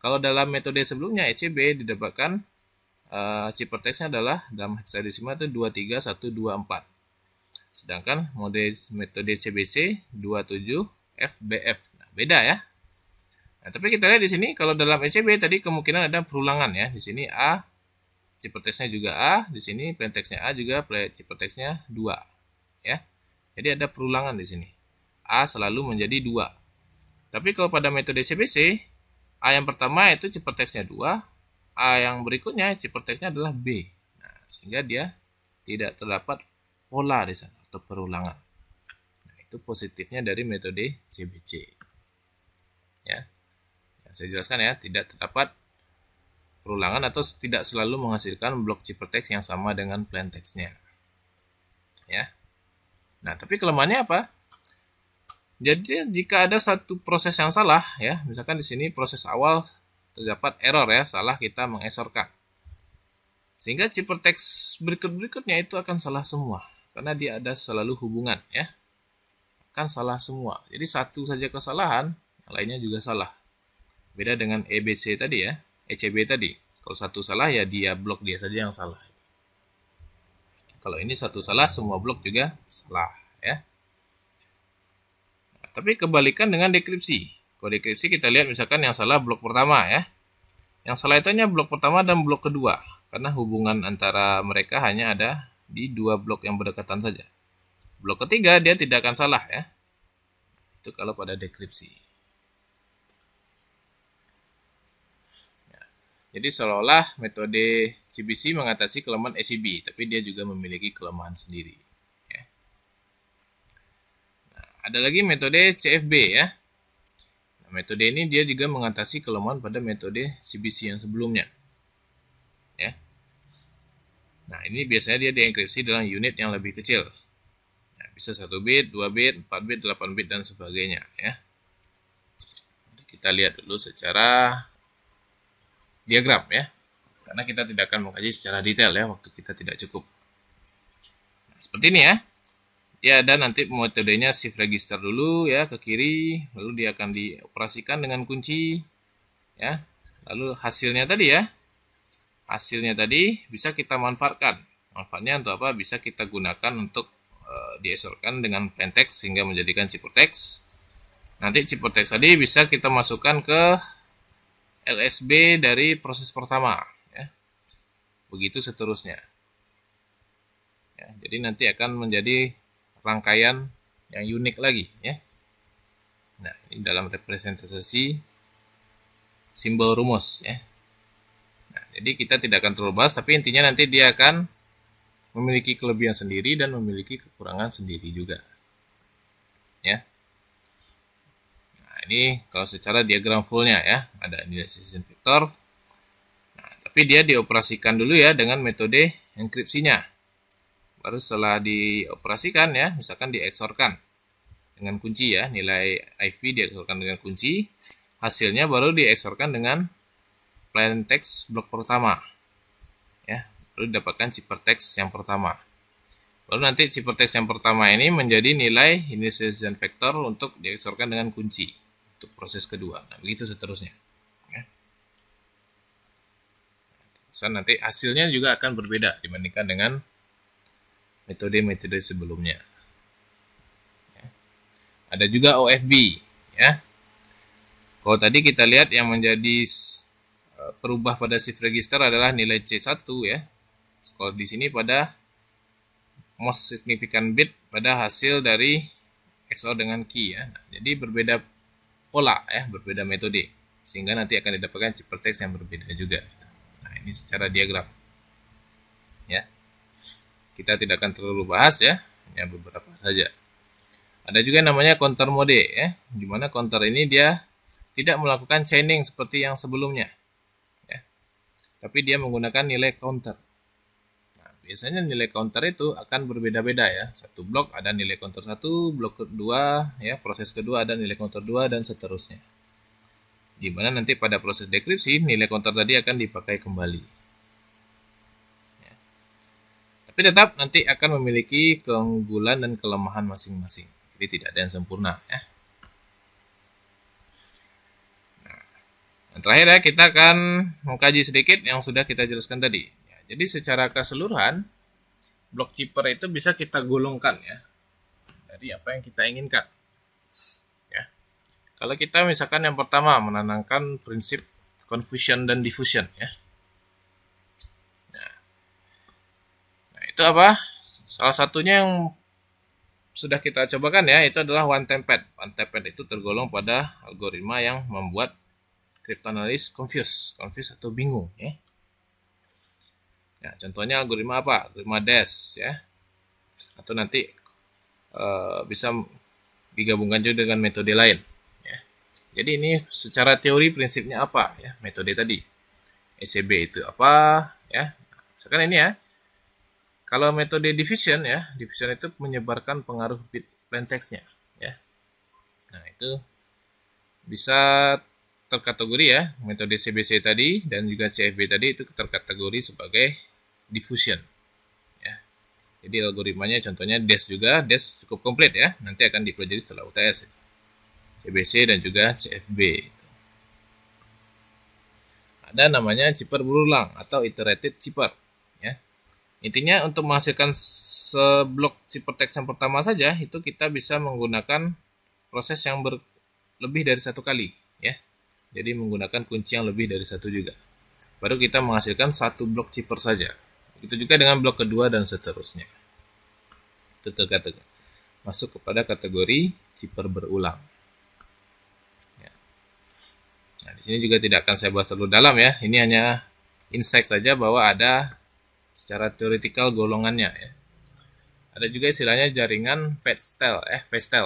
kalau dalam metode sebelumnya ECB didapatkan ciphertextnya adalah dalam heksadesimal itu 23124. Sedangkan metode CBC 27 FBF. Nah, beda ya. Nah, tapi kita lihat di sini kalau dalam ECB tadi kemungkinan ada perulangan ya. Di sini A ciphertextnya juga A, di sini plaintextnya A juga, ciphertextnya 2 ya. Jadi ada perulangan di sini. A selalu menjadi 2. Tapi kalau pada metode CBC, A yang pertama itu ciphertextnya 2, A yang berikutnya ciphertextnya adalah B. Nah, sehingga dia tidak terdapat pola di sana atau perulangan. Nah, itu positifnya dari metode CBC. Ya. Yang saya jelaskan ya, tidak terdapat perulangan atau tidak selalu menghasilkan blok ciphertext yang sama dengan plaintextnya. Ya. Nah, tapi kelemahannya apa? Jadi jika ada satu proses yang salah ya, misalkan di sini proses awal terdapat error ya, salah kita mengeksorkan. Sehingga ciphertext berikut-berikutnya itu akan salah semua karena dia ada selalu hubungan ya. Akan salah semua. Jadi satu saja kesalahan, yang lainnya juga salah. Beda dengan EBC tadi ya. ECB tadi, kalau satu salah ya dia blok dia saja yang salah. Kalau ini satu salah, semua blok juga salah ya. Nah, tapi kebalikan dengan dekripsi. Kalau dekripsi kita lihat misalkan yang salah blok pertama ya. Yang salah itu hanya blok pertama dan blok kedua, karena hubungan antara mereka hanya ada di dua blok yang berdekatan saja. Blok ketiga dia tidak akan salah ya. Itu kalau pada dekripsi. Jadi seolah-olah metode CBC mengatasi kelemahan ACB, tapi dia juga memiliki kelemahan sendiri. Ya. Nah, ada lagi metode CFB ya. Nah, metode ini dia juga mengatasi kelemahan pada metode CBC yang sebelumnya. Ya. Nah, ini biasanya dia dienkripsi dalam unit yang lebih kecil. Nah, bisa 1 bit, 2 bit, 4 bit, 8 bit, dan sebagainya. Ya. Kita lihat dulu secara diagram ya, karena kita tidak akan mengkaji secara detail ya, waktu kita tidak cukup. Nah, seperti ini ya, dia ada nanti metodenya shift register dulu ya ke kiri, lalu dia akan dioperasikan dengan kunci ya, lalu hasilnya tadi ya, hasilnya tadi bisa kita manfaatkan. Manfaatnya untuk apa? Bisa kita gunakan untuk diesorkan dengan plaintext sehingga menjadikan ciphertext. Nanti ciphertext tadi bisa kita masukkan ke LSB dari proses pertama ya. Begitu seterusnya ya, jadi nanti akan menjadi rangkaian yang unik lagi ya. Nah, ini dalam representasi simbol rumus ya. Nah, jadi kita tidak akan terlalu bahas, tapi intinya nanti dia akan memiliki kelebihan sendiri dan memiliki kekurangan sendiri juga ya. Ini kalau secara diagram fullnya ya, ada initialization vector. Nah, tapi dia dioperasikan dulu ya dengan metode enkripsinya. Baru setelah dioperasikan ya, misalkan dieksorkan dengan kunci ya, nilai IV dieksorkan dengan kunci, hasilnya baru dieksorkan dengan plaintext blok pertama. Ya, baru didapatkan ciphertext yang pertama. Baru nanti ciphertext yang pertama ini menjadi nilai initialization vector untuk dieksorkan dengan kunci untuk proses kedua. Nah, begitu seterusnya. Ya. Nanti hasilnya juga akan berbeda dibandingkan dengan metode-metode sebelumnya. Ya. Ada juga OFB. Ya. Kalau tadi kita lihat yang menjadi perubah pada shift register adalah nilai C1 ya. Kalau di sini pada most significant bit pada hasil dari XOR dengan key ya. Nah, jadi berbeda pola ya, berbeda metode, sehingga nanti akan didapatkan ciphertext yang berbeda juga. Nah, ini secara diagram ya, kita tidak akan terlalu bahas ya, hanya beberapa saja. Ada juga namanya counter mode ya, dimana counter ini dia tidak melakukan chaining seperti yang sebelumnya ya, tapi dia menggunakan nilai counter. Biasanya nilai counter itu akan berbeda-beda ya. Satu blok ada nilai counter 1, blok kedua ya, proses kedua ada nilai counter 2 dan seterusnya. Di mana nanti pada proses dekripsi nilai counter tadi akan dipakai kembali. Ya. Tapi tetap nanti akan memiliki keunggulan dan kelemahan masing-masing. Jadi tidak ada yang sempurna ya. Nah, yang terakhir ya, kita akan mengkaji sedikit yang sudah kita jelaskan tadi. Jadi secara keseluruhan, blok chipper itu bisa kita golongkan ya, dari apa yang kita inginkan. Ya. Kalau kita misalkan yang pertama menanamkan prinsip confusion dan diffusion ya. Nah, itu apa? Salah satunya yang sudah kita cobakan ya, itu adalah one time pad. One time pad itu tergolong pada algoritma yang membuat cryptanalyst confuse atau bingung ya. Ya, contohnya algoritma apa? Algoritma DES ya. Atau nanti bisa digabungkan juga dengan metode lain ya. Jadi ini secara teori prinsipnya apa ya? Metode tadi. ECB itu apa ya? Sekarang ini ya. Kalau metode diffusion ya, diffusion itu menyebarkan pengaruh bit plaintext-nya ya. Nah, itu bisa terkategori ya, metode CBC tadi dan juga CFB tadi itu terkategori sebagai diffusion ya. Jadi algoritmanya contohnya DES juga, DES cukup komplit ya, nanti akan dipelajari setelah UTS, CBC dan juga CFB. Ada namanya chipper berulang atau iterated chipper ya. Intinya untuk menghasilkan seblok ciphertext yang pertama saja itu kita bisa menggunakan proses yang lebih dari satu kali ya. Jadi menggunakan kunci yang lebih dari satu juga. Baru kita menghasilkan satu blok chipper saja. Begitu juga dengan blok kedua dan seterusnya. Itu terkategori masuk kepada kategori chipper berulang. Ya. Nah, di sini juga tidak akan saya bahas terlalu dalam ya. Ini hanya insight saja bahwa ada secara teoretikal golongannya ya. Ada juga istilahnya jaringan Feistel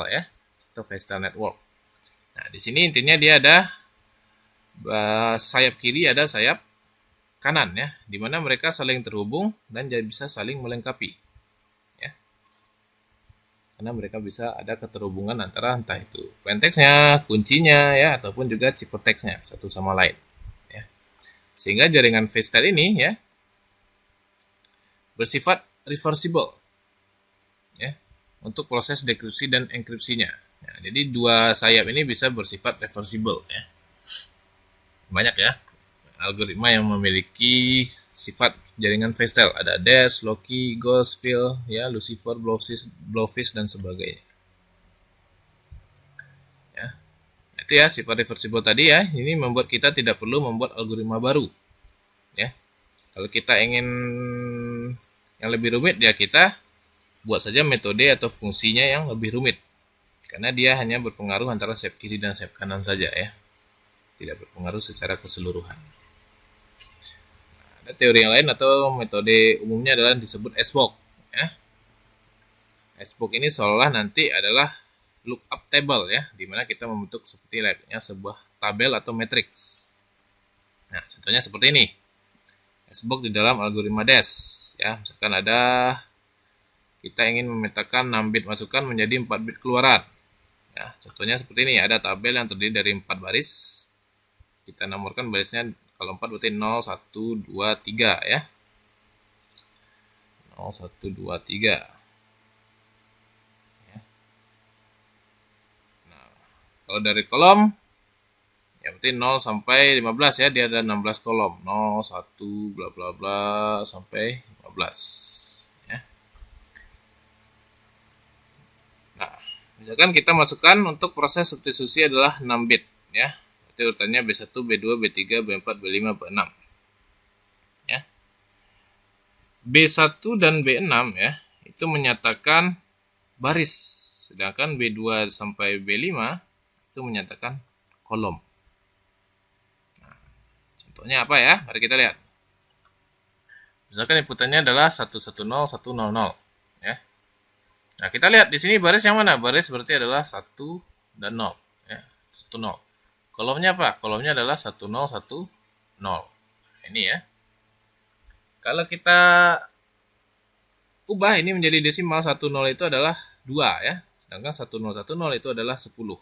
ya, atau Feistel network. Nah, di sini intinya dia ada sayap kiri, ada sayap kanan ya, di mana mereka saling terhubung dan bisa saling melengkapi. Karena mereka bisa ada keterhubungan antara entah itu plaintext-nya, kuncinya ya, ataupun juga ciphertext-nya satu sama lain ya. Sehingga jaringan Feistel ini ya bersifat reversible ya untuk proses dekripsi dan enkripsinya. Nah, jadi dua sayap ini bisa bersifat reversible ya. Banyak ya algoritma yang memiliki sifat jaringan Feistel, ada Dash, Loki, Ghostfield, ya, Lucifer, Blowfish dan sebagainya. Ya. Itu ya sifat reversible tadi ya. Ini membuat kita tidak perlu membuat algoritma baru. Ya. Kalau kita ingin yang lebih rumit ya kita buat saja metode atau fungsinya yang lebih rumit. Karena dia hanya berpengaruh antara sayap kiri dan sayap kanan saja ya. Tidak berpengaruh secara keseluruhan. Ada teori yang lain atau metode umumnya adalah disebut SBOC. Ya. SBOC ini seolah nanti adalah lookup table ya, di mana kita membentuk seperti layaknya sebuah tabel atau matrix. Nah, contohnya seperti ini. SBOC di dalam algoritma Dash. Ya, misalkan ada kita ingin memetakan 6 bit masukan menjadi 4 bit keluaran. Ya, contohnya seperti ini, ada tabel yang terdiri dari 4 baris. Kita nomorkan barisnya. Kalau 4 berarti 0, 1, 2, 3 ya. 0, 1, 2, 3. Ya. Nah, kalau dari kolom, ya berarti 0 sampai 15 ya. Dia ada 16 kolom. 0, 1, bla bla bla, sampai 15. Ya. Nah, misalkan kita masukkan untuk proses substitusi adalah 6 bit ya. Itu urutannya B1, B2, B3, B4, B5, B6. Ya. B1 dan B6 ya, itu menyatakan baris. Sedangkan B2 sampai B5 itu menyatakan kolom. Nah, contohnya apa ya? Mari kita lihat. Misalkan inputannya adalah 110, 100 ya. Nah, kita lihat di sini baris yang mana? Baris berarti adalah 1 dan 0 ya. 1 0. Kolomnya apa? Kolomnya adalah 10, 10. Nah, ini ya. Kalau kita ubah ini menjadi desimal, 10 itu adalah 2 ya. Sedangkan 1010 itu adalah 10.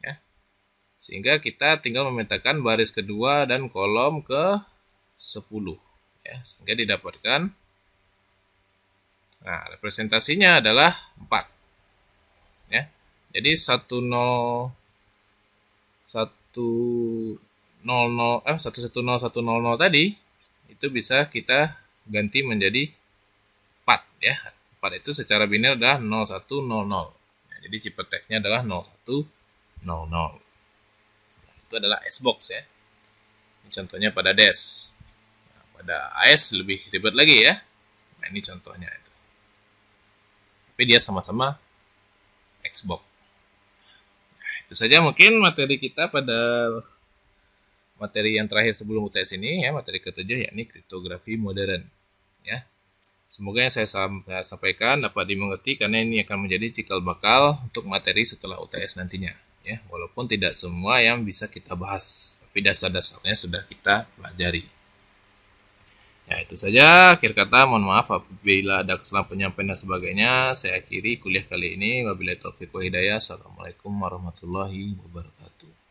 Ya. Sehingga kita tinggal memetakan baris kedua dan kolom ke 10 ya, sehingga didapatkan representasinya adalah 4. Ya. Jadi 110 tadi itu bisa kita ganti menjadi 4 ya. 4 itu secara biner adalah 0100. Nah, jadi ciphertextnya adalah 0100. Nah, itu adalah SBOX ya. Ini contohnya pada Dash. Nah, pada AES lebih ribet lagi ya. Nah, ini contohnya itu. Tapi dia sama-sama SBOX. Itu saja mungkin materi kita pada materi yang terakhir sebelum UTS ini ya, materi ke-7 yakni kriptografi modern ya. Semoga yang saya sampaikan dapat dimengerti karena ini akan menjadi cikal bakal untuk materi setelah UTS nantinya ya. Walaupun tidak semua yang bisa kita bahas, tapi dasar-dasarnya sudah kita pelajari. Ya, itu saja. Akhir kata, mohon maaf apabila ada kesalahan penyampaian dan sebagainya. Saya akhiri kuliah kali ini. Wabillahi taufiq wa hidayah. Assalamualaikum warahmatullahi wabarakatuh.